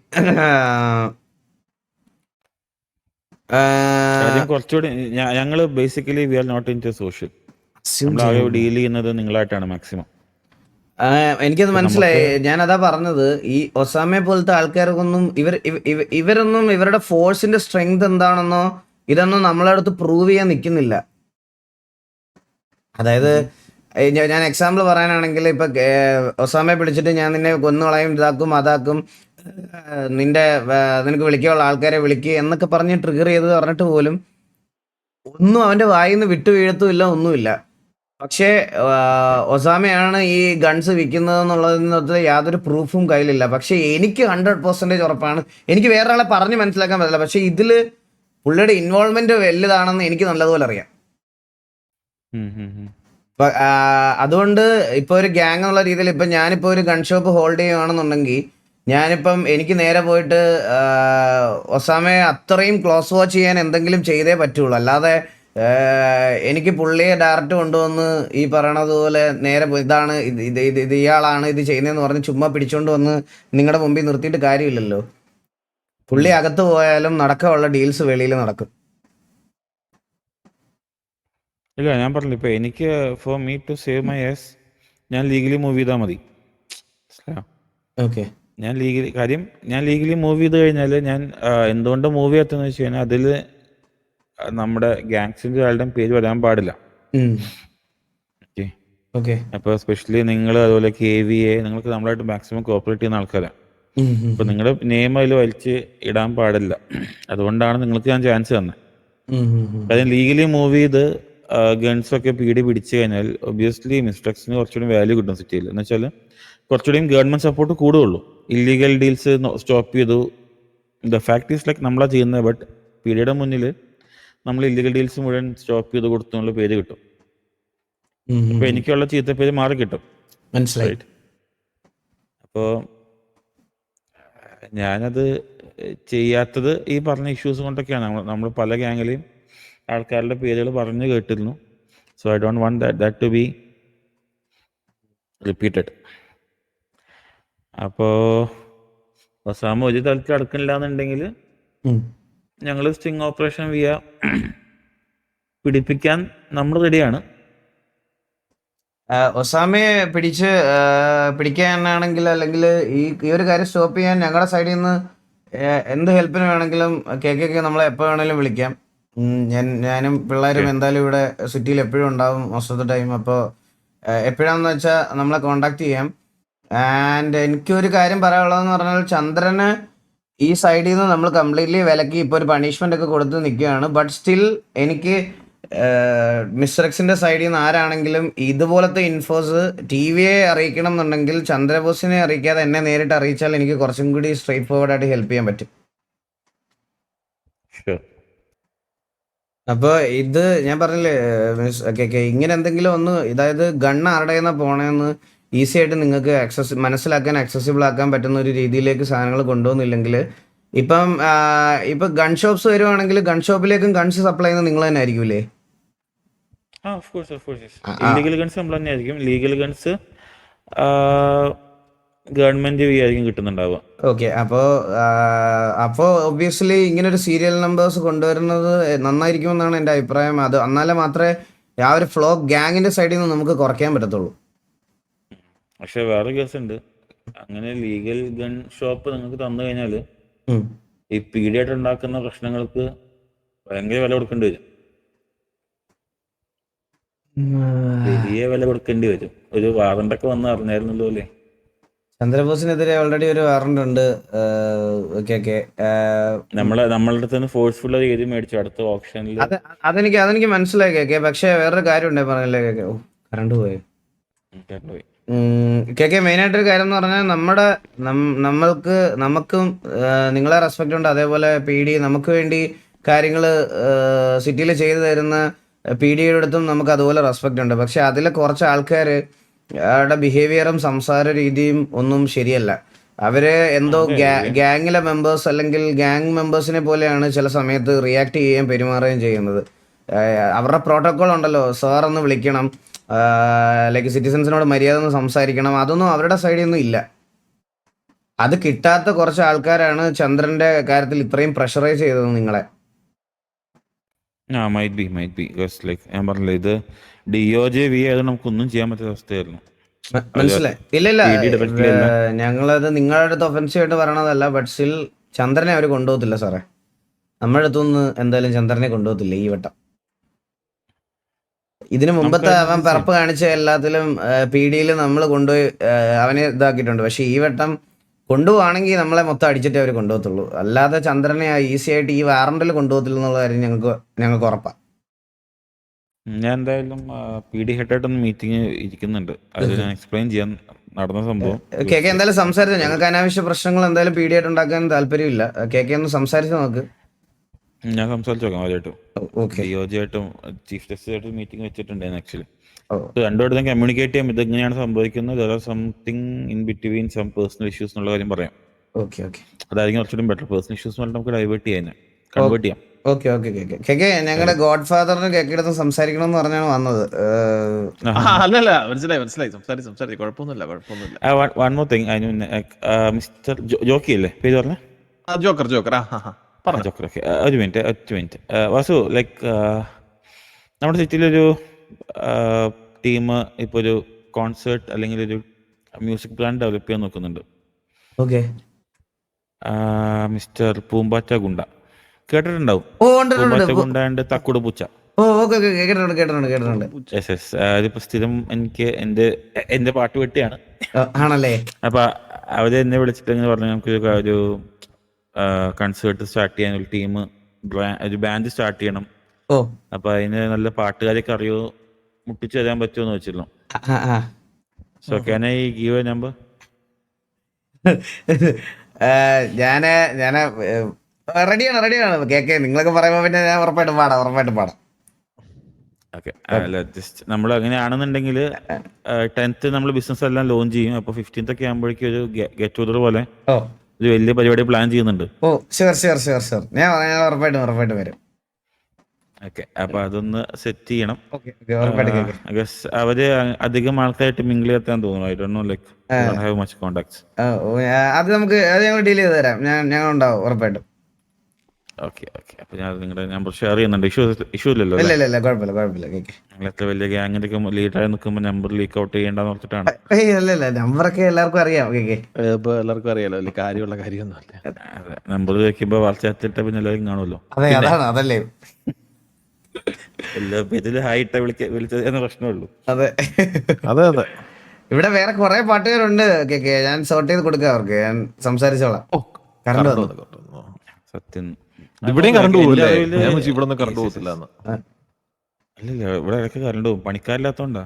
കാര്യം കുറച്ചുകൂടി ഞങ്ങൾ basically we are not into social. നമ്മളാകെ ഡീൽ ചെയ്യുന്നത് നിങ്ങളായിട്ടാണ് മാക്സിമം. എനിക്കത് മനസ്സിലായി. ഞാൻ അതാ പറഞ്ഞത്, ഈ ഒസാമയെ പോലത്തെ ആൾക്കാർക്കൊന്നും ഇവരൊന്നും ഇവരുടെ ഫോഴ്സിന്റെ സ്ട്രെങ്ത് എന്താണെന്നോ ഇതൊന്നും നമ്മളെ അടുത്ത് പ്രൂവ് ചെയ്യാൻ നിൽക്കുന്നില്ല. അതായത് ഞാൻ എക്സാമ്പിൾ പറയാനാണെങ്കിൽ, ഇപ്പൊ ഒസാമയെ പിടിച്ചിട്ട് ഞാൻ നിന്നെ കൊന്നുകളയും, ഇതാക്കും അതാക്കും, നിനക്ക് വിളിക്കാനുള്ള ആൾക്കാരെ വിളിക്കുക എന്നൊക്കെ പറഞ്ഞ് ട്രിഗർ ചെയ്ത് പറഞ്ഞിട്ട് പോലും ഒന്നും അവന്റെ വായിൽ നിന്ന് വിട്ടു വീഴത്തുമില്ല, ഒന്നുമില്ല. പക്ഷേ ഒസാമയാണ് ഈ ഗൺസ് വിൽക്കുന്നത് എന്നുള്ളതിനകത്ത് യാതൊരു പ്രൂഫും കയ്യിലില്ല. പക്ഷെ എനിക്ക് 100% ഉറപ്പാണ്. എനിക്ക് വേറെ ആളെ പറഞ്ഞ് മനസ്സിലാക്കാൻ പറ്റില്ല, പക്ഷെ ഇതില് പുള്ളിയുടെ ഇൻവോൾവ്മെന്റ് വലുതാണെന്ന് എനിക്ക് നല്ലതുപോലെ അറിയാം. അതുകൊണ്ട് ഇപ്പൊ ഒരു ഗ്യാങ് എന്നുള്ള രീതിയിൽ ഇപ്പൊ ഞാനിപ്പോ ഒരു ഗൺ ഷോപ്പ് ഹോൾഡ് ചെയ്യുകയാണെന്നുണ്ടെങ്കിൽ, ഞാനിപ്പം എനിക്ക് നേരെ പോയിട്ട് ഒസാമയെ അത്രയും ക്ലോസ് വാച്ച് ചെയ്യാൻ എന്തെങ്കിലും ചെയ്തേ പറ്റുള്ളൂ. അല്ലാതെ എനിക്ക് പുള്ളിയെ ഡയറക്റ്റ് കൊണ്ടുവന്ന് ഈ പറയണത് പോലെ നേരെ ഇതാണ് ഇത് ഇയാളാണ് ഇത് ചെയ്യുന്നതെന്ന് പറഞ്ഞ് ചുമ്മാ പിടിച്ചോണ്ട് വന്ന് നിങ്ങളുടെ മുമ്പിൽ നിർത്തിയിട്ട് കാര്യമില്ലല്ലോ. പുള്ളി അകത്ത് പോയാലും നടക്കാനുള്ള ഡീൽസ് വെളിയിൽ നടക്കും. ഇല്ല, ഞാൻ പറഞ്ഞില്ല, ഇപ്പൊ എനിക്ക് for me to save my ass ഞാൻ ലീഗലി മൂവ് ചെയ്താൽ മതി. ഓക്കെ. ഞാൻ ലീഗലി മൂവ് ചെയ്ത് കഴിഞ്ഞാൽ ഞാൻ എന്തുകൊണ്ട് മൂവ് ചെയ്യാത്തെന്ന് വെച്ച് കഴിഞ്ഞാൽ അതിൽ നമ്മുടെ ഗാങ്സിൻ്റെ ആളുടെയും പേര് വരാൻ പാടില്ല. ഓക്കെ. അപ്പോൾ എസ്പെഷ്യലി നിങ്ങൾ അതുപോലെ KVA നിങ്ങൾക്ക് നമ്മളായിട്ട് മാക്സിമം കോപ്പറേറ്റ് ചെയ്യുന്ന ആൾക്കാരാണ്. അപ്പോൾ നിങ്ങളുടെ നെയിം അതിൽ വലിച്ച് ഇടാൻ പാടില്ല. അതുകൊണ്ടാണ് നിങ്ങൾക്ക് ഞാൻ ചാൻസ് തന്നെ. അതിന് ലീഗലി മൂവ് ചെയ്ത് ഗൺസൊക്കെ പിടിച്ചു കഴിഞ്ഞാൽ ഒബ്വിയസ്ലി മിസ്റ്റേക്സിന് കുറച്ചുകൂടി വാല്യൂ കിട്ടും സിറ്റിയിൽ. എന്ന് വെച്ചാൽ കുറച്ചുകൂടിയും ഗവൺമെന്റ് സപ്പോർട്ട് കൂടുകയുള്ളൂ. ഇല്ലീഗൽ ഡീൽസ് സ്റ്റോപ്പ് ചെയ്തു. ദ ഫാക്ട് ഈസ് ലൈക്ക് നമ്മളാ ചെയ്യുന്നത്, ബട്ട് പീഡിയുടെ മുന്നിൽ നമ്മൾ ഇല്ലീഗൽ ഡീൽസ് മുഴുവൻ സ്റ്റോപ്പ് ചെയ്ത് കൊടുത്തു എന്നുള്ള പേര് കിട്ടും. അപ്പൊ എനിക്കുള്ള ചീത്ത പേര് മാറി കിട്ടും. മനസ്സിലായി. അപ്പോൾ ഞാനത് ചെയ്യാത്തത് ഈ പറഞ്ഞ ഇഷ്യൂസ് കൊണ്ടൊക്കെയാണ്. നമ്മൾ പല ഗ്യാങ്ങിലെയും ആൾക്കാരുടെ പേരുകൾ പറഞ്ഞു കേട്ടിരുന്നു. So I don't want that to be repeated. അപ്പോൾ ഒസാമ ഒരു തലത്തിൽ അടുക്കണില്ല എന്നുണ്ടെങ്കിൽ ഞങ്ങൾ സ്റ്റിങ് ഓപ്പറേഷൻ പിടിപ്പിക്കാൻ നമ്മൾ റെഡിയാണ്. ഒസാമയെ പിടിക്കാനാണെങ്കിൽ അല്ലെങ്കിൽ ഈ ഒരു കാര്യം സ്റ്റോപ്പ് ചെയ്യാൻ ഞങ്ങളുടെ സൈഡിൽ നിന്ന് എന്ത് ഹെൽപ്പിന് വേണമെങ്കിലും KK നമ്മളെ എപ്പോൾ വേണമെങ്കിലും വിളിക്കാം. ഞാനും പിള്ളേരും എന്തായാലും ഇവിടെ സിറ്റിയിൽ എപ്പോഴും ഉണ്ടാവും മോസ്റ്റ് ഓഫ് ദ ടൈം. അപ്പോൾ എപ്പോഴാണെന്ന് വെച്ചാൽ നമ്മളെ കോണ്ടാക്ട് ചെയ്യാം. ആൻഡ് എനിക്കൊരു കാര്യം പറയാനുള്ളതെന്ന് പറഞ്ഞാൽ, ചന്ദ്രന് ഈ സൈഡിൽ നിന്ന് നമ്മൾ കംപ്ലീറ്റ്ലി വിലക്കി ഇപ്പോൾ ഒരു പണിഷ്മെന്റ് ഒക്കെ കൊടുത്ത് നിൽക്കുകയാണ്. ബട്ട് സ്റ്റിൽ എനിക്ക് മിസ്റ്റർ എക്സിന്റെ സൈഡിൽ നിന്ന് ആരാണെങ്കിലും ഇതുപോലത്തെ ഇൻഫോസ് TVയെ അറിയിക്കണം എന്നുണ്ടെങ്കിൽ ചന്ദ്രബോസിനെ അറിയിക്കാതെ എന്നെ നേരിട്ട് അറിയിച്ചാൽ എനിക്ക് കുറച്ചും കൂടി സ്ട്രെയിറ്റ് ഫോർവേഡ് ആയിട്ട് ഹെൽപ്പ് ചെയ്യാൻ പറ്റും. അപ്പോൾ ഇത് ഞാൻ പറഞ്ഞില്ലേ ഇങ്ങനെ എന്തെങ്കിലും ഒന്ന്, അതായത് ഗണ്ണ് ആരുടെ കയ്യിൽ നിന്നാണ് പോണേന്ന് ഈസി ആയിട്ട് നിങ്ങൾക്ക് മനസ്സിലാക്കാൻ അക്സസിബിൾ ആക്കാൻ പറ്റുന്ന ഒരു രീതിയിലേക്ക് സാധനങ്ങൾ കൊണ്ടുവന്നില്ലെങ്കിൽ, ഇപ്പം ഗൺ ഷോപ്സ് വരുവാണെങ്കിൽ ഗൺ ഷോപ്പിലേക്കും ഗൺസ് സപ്ലൈ ചെയ്യുന്നത് നിങ്ങൾ തന്നെ ആയിരിക്കൂലേ? ഇല്ലീഗൽ ഗൺസ് നമ്മൾ തന്നെ ആയിരിക്കും. ലീഗൽ ഗൺസ് ഗവൺമെന്റ് ആയിരിക്കും കിട്ടുന്നുണ്ടാവുക. ഓക്കെ. അപ്പോൾ ഒബ്വിയസ്ലി ഇങ്ങനെ ഒരു സീരിയൽ നമ്പേഴ്സ് കൊണ്ടുവരുന്നത് നന്നായിരിക്കുമെന്നാണ് എൻ്റെ അഭിപ്രായം. അത് എന്നാലേ മാത്രമേ ആ ഒരു ഫ്ലോ ഗ്യാങ്ങിന്റെ സൈഡിൽ നിന്ന് നമുക്ക് കുറയ്ക്കാൻ പറ്റത്തുള്ളൂ. പക്ഷെ വേറെ കേസുണ്ട്, അങ്ങനെ ലീഗൽ ഗൺ ഷോപ്പ് നിങ്ങൾക്ക് തന്നു കഴിഞ്ഞാൽ ഉം. ഈ പീഡിയായിട്ട് ഉണ്ടാക്കുന്ന പ്രശ്നങ്ങൾക്ക് ഭയങ്കര വില കൊടുക്കേണ്ടി വരും. വലിയ വില കൊടുക്കേണ്ടി വരും. ഒരു വാറണ്ടൊക്കെ വന്ന് അറിഞ്ഞായിരുന്നല്ലോ അല്ലേ? ചന്ദ്രബോസിനെതിരെ ഓൾറെഡി ഒരു വാറണ്ട് ഉണ്ട്. ഓക്കെ. നമ്മളുടെ അടുത്ത് നിന്ന് ഫോഴ്സ്ഫുൾ എഴുതി മേടിച്ചു അടുത്ത ഓപ്ഷനിൽ. അതെനിക്ക് മനസ്സിലായി കേക്കെ. പക്ഷെ വേറൊരു കാര്യം ഉണ്ടേ പറഞ്ഞല്ലേ കേക്കെ. ഓ, കറണ്ട് പോയി. പോയി. കേക്കെ മെയിനായിട്ടൊരു കാര്യം എന്ന് പറഞ്ഞാൽ നമുക്കും നിങ്ങളെ റെസ്പെക്റ്റ് ഉണ്ട്. അതേപോലെ PD നമുക്ക് വേണ്ടി കാര്യങ്ങൾ സിറ്റിയിൽ ചെയ്തു തരുന്ന PD-യുടെ അടുത്തും നമുക്ക് അതുപോലെ റെസ്പെക്റ്റ് ഉണ്ട്. പക്ഷെ അതിൽ കുറച്ച് ആൾക്കാർ അവരുടെ ബിഹേവിയറും സംസാര രീതിയും ഒന്നും ശരിയല്ല. അവര് എന്തോ ഗ്യാങ്ങിലെ മെമ്പേഴ്സ് അല്ലെങ്കിൽ ഗ്യാങ് മെമ്പേഴ്സിനെ പോലെയാണ് ചില സമയത്ത് റിയാക്ട് ചെയ്യുകയും പെരുമാറുകയും ചെയ്യുന്നത്. അവരുടെ പ്രോട്ടോകോൾ ഉണ്ടല്ലോ, സാർ എന്ന് വിളിക്കണം, ലൈക്ക് സിറ്റിസൺസിനോട് മര്യാദ ഒന്ന് സംസാരിക്കണം, അതൊന്നും അവരുടെ സൈഡിൽ നിന്നും ഇല്ല. അത് കിട്ടാത്ത കുറച്ച് ആൾക്കാരാണ് ചന്ദ്രന്റെ കാര്യത്തിൽ ഇത്രയും പ്രഷറൈസ് ചെയ്തത് നിങ്ങളെ. മൈറ്റ് ബി ലൈക്ക് ഞാൻ പറഞ്ഞില്ല, ഇത് DOJ-V ആയതുകൊണ്ട് നമുക്കൊന്നും ചെയ്യാൻ പറ്റാത്ത അവസ്ഥയായിരുന്നു. മനസ്സിലായി. ഇല്ല, ഞങ്ങളത് നിങ്ങളുടെ അടുത്ത് ഒഫൻസീവായിട്ട് പറയണതല്ല. ബട്ട് സ്റ്റിൽ ചന്ദ്രനെ അവർ കൊണ്ടുപോകത്തില്ല സാറേ. നമ്മുടെ അടുത്തൊന്നും എന്തായാലും ചന്ദ്രനെ കൊണ്ടുപോകത്തില്ല ഈ വട്ടം. ഇതിനു മുമ്പത്തെ അവൻ പിറപ്പ് കാണിച്ച എല്ലാത്തിലും PD-യിൽ നമ്മൾ കൊണ്ടുപോയി അവനെ ഇതാക്കിയിട്ടുണ്ട്. പക്ഷെ ഈ വട്ടം കൊണ്ടുപോവാണെങ്കിൽ നമ്മളെ മൊത്തം അടിച്ചിട്ടേ അവർ കൊണ്ടുപോകത്തുള്ളൂ. അല്ലാതെ ചന്ദ്രനെ ഈസി ആയിട്ട് ഈ വാറണ്ടിൽ കൊണ്ടുപോകത്തില്ല എന്നുള്ള കാര്യം ഞങ്ങൾക്ക് ഉറപ്പാണ്. ഞാൻ എന്തായാലും PD ഹെഡായിട്ടൊന്ന് മീറ്റിംഗ് ഇരിക്കുന്നുണ്ട്, അത് ഞാൻ എക്സ്പ്ലെയിൻ ചെയ്യാൻ നടന്ന സംഭവം. കേക്കെ എന്തായാലും സംസാരിച്ചു. ഞങ്ങൾക്ക് അനാവശ്യ പ്രശ്നങ്ങൾ എന്തായാലും PD ആയിട്ട് ഉണ്ടാക്കാൻ താല്പര്യമില്ല. കേക്കെ ഒന്ന് സംസാരിച്ചു നോക്ക്. ഞാൻ സംസാരിച്ചു നോക്കാം അവരായിട്ടും. ഓക്കെ. DOJ ആയിട്ടും ചീഫ് ജസ്റ്റിസ് ആയിട്ടും മീറ്റിംഗ് വെച്ചിട്ടുണ്ടായിരുന്നു ആക്ച്വലി. രണ്ടുപേർക്കും കമ്മ്യൂണിക്കേറ്റ് ചെയ്യാം, ഇതെങ്ങനെയാണ് സംഭവിക്കുന്നത്, there are something in between some personal issues എന്നുള്ള കാര്യം പറയാം. ഓക്കെ. അതായിരിക്കും കുറച്ചുകൂടി ബെറ്റർ. പേഴ്സണൽ ഇഷ്യൂസ് നമുക്ക് ഡൈവേർട്ട് ചെയ്യാൻ കൺവേർട്ട് ചെയ്യാം. കേക്കെ ഞങ്ങളുടെ ഗോഡ് ഫാദറിന് കേക്കെടുത്ത് സംസാരിക്കണം എന്ന് പറഞ്ഞാണ് വന്നത്. അല്ലല്ല, മനസ്സിലായി. സംസാരിച്ചു. കുഴപ്പമൊന്നുമില്ല. One more thing, mister jockey അല്ലേ പേര് പറഞ്ഞ? ജോക്കർ. ജോക്കർ. ഓക്കെ, ഒരു മിനിറ്റ്. വാസു, ലൈക്ക് നമ്മുടെ സിറ്റിയിലൊരു ടീം ഇപ്പോൾ ഒരു കോൺസേർട്ട് അല്ലെങ്കിൽ ഒരു മ്യൂസിക് പ്ലാൻ ഡെവലപ്പ് ചെയ്യാൻ നോക്കുന്നുണ്ട്. ഓക്കെ. മിസ്റ്റർ പൂമ്പാറ്റ ഗുണ്ട കേട്ടിട്ടുണ്ടാവും. പൂമ്പാറ്റ ഗുണ്ട ആൻഡ് തക്കുട് പൂച്ച. കേട്ടിട്ടുണ്ട്. അതിപ്പോ സ്ഥിരം എനിക്ക് എന്റെ പാട്ട് വെട്ടിയാണ് ആണല്ലേ. അപ്പൊ അവര് എന്നെ വിളിച്ചിട്ട് ഇങ്ങനെ പറഞ്ഞു, നമുക്ക് ഒരു കൺസേർട്ട് സ്റ്റാർട്ട് ചെയ്യാൻ ഒരു ടീം, ഒരു ബാൻഡ് സ്റ്റാർട്ട് ചെയ്യണം. അപ്പൊ അതിന് നല്ല പാട്ടുകാരൊക്കെ അറിയോ, മുട്ടിച്ചു തരാൻ പറ്റുമോ എന്ന് വെച്ചിരുന്നു. So can I give A number? ഞാന് റെഡിയാണ് കേക്കെ. നിങ്ങളൊക്കെ പറയുമ്പോ പിന്നെ ഞാൻ ഉറപ്പായിട്ടും പാടാം. ഓക്കെ. അല്ല, ജസ്റ്റ് നമ്മൾ അങ്ങനെയാണെന്നുണ്ടെങ്കിൽ 10th നമ്മൾ ബിസിനസ് എല്ലാം ലോഞ്ച് ചെയ്യും. അപ്പൊ 15th ഒക്കെ ആകുമ്പോഴേക്കും ഒരു ഗെറ്റ് ടുഗദർ പോലെ ഒരു വലിയ പരിപാടി പ്ലാൻ ചെയ്യുന്നുണ്ട്. ഷുവർ. ഞാൻ ഉറപ്പായിട്ടും വരും. ഓക്കെ, അപ്പൊ അതൊന്ന് സെറ്റ് ചെയ്യണം. ഉറപ്പായിട്ടും. അവര് അധികം ആൾക്കാരായിട്ട് മിങ്കിൾ ചെയ്യാൻ തോന്നുന്നു. I don't know, like have much contacts. അത് ഞങ്ങൾ ഡീൽ ചെയ്ത് തരാം. ഞങ്ങൾ ഉണ്ടാവും ഉറപ്പായിട്ടും. ഓക്കെ. അപ്പൊ ഞാൻ നിങ്ങളുടെ നമ്പർ ഷെയർ ചെയ്യുന്നുണ്ട്. ഇഷ്യൂ ഇല്ലല്ലോ? ഇല്ല, കുഴപ്പമില്ല. നിങ്ങൾ എത്ര വലിയ ഗ്യാങ്ങിന്റെ ലീഡറായി നിൽക്കുമ്പോൾ നമ്പർ ലീക്ക് ഔട്ട് ചെയ്യേണ്ടെന്ന് ഓർത്തിട്ടാണ്. ഇല്ല, നമ്പറൊക്കെ എല്ലാവർക്കും അറിയാം. എല്ലാവർക്കും അറിയാലോ, വലിയ കാര്യമുള്ള കാര്യമൊന്നുമല്ല. അതെ, നമ്പർ വെക്കുമ്പോ വാട്സാപ്പിലിട്ട പിന്നെ എല്ലാവരും കാണുമല്ലോ. അതല്ലേ എല്ലാ പേരിൽ ഹായിട്ട വിളിച്ചത് എന്ന പ്രശ്നമുള്ളൂ. അതെ. ഇവിടെ വേറെ കുറെ പാട്ടുകാരുണ്ട് കേക്കെ. ഞാൻ സോർട്ട് ചെയ്ത് കൊടുക്കാം അവർക്ക്. ഞാൻ സംസാരിച്ചോളാം. സത്യം. ഇവിടെയും കറണ്ട് പോകില്ല. ഇവിടെ കറണ്ട് പോകത്തില്ല. അല്ലല്ല, ഇവിടെ ഇടയ്ക്ക് കറണ്ട് പോകും, പണിക്കാരില്ലാത്തോണ്ടാ.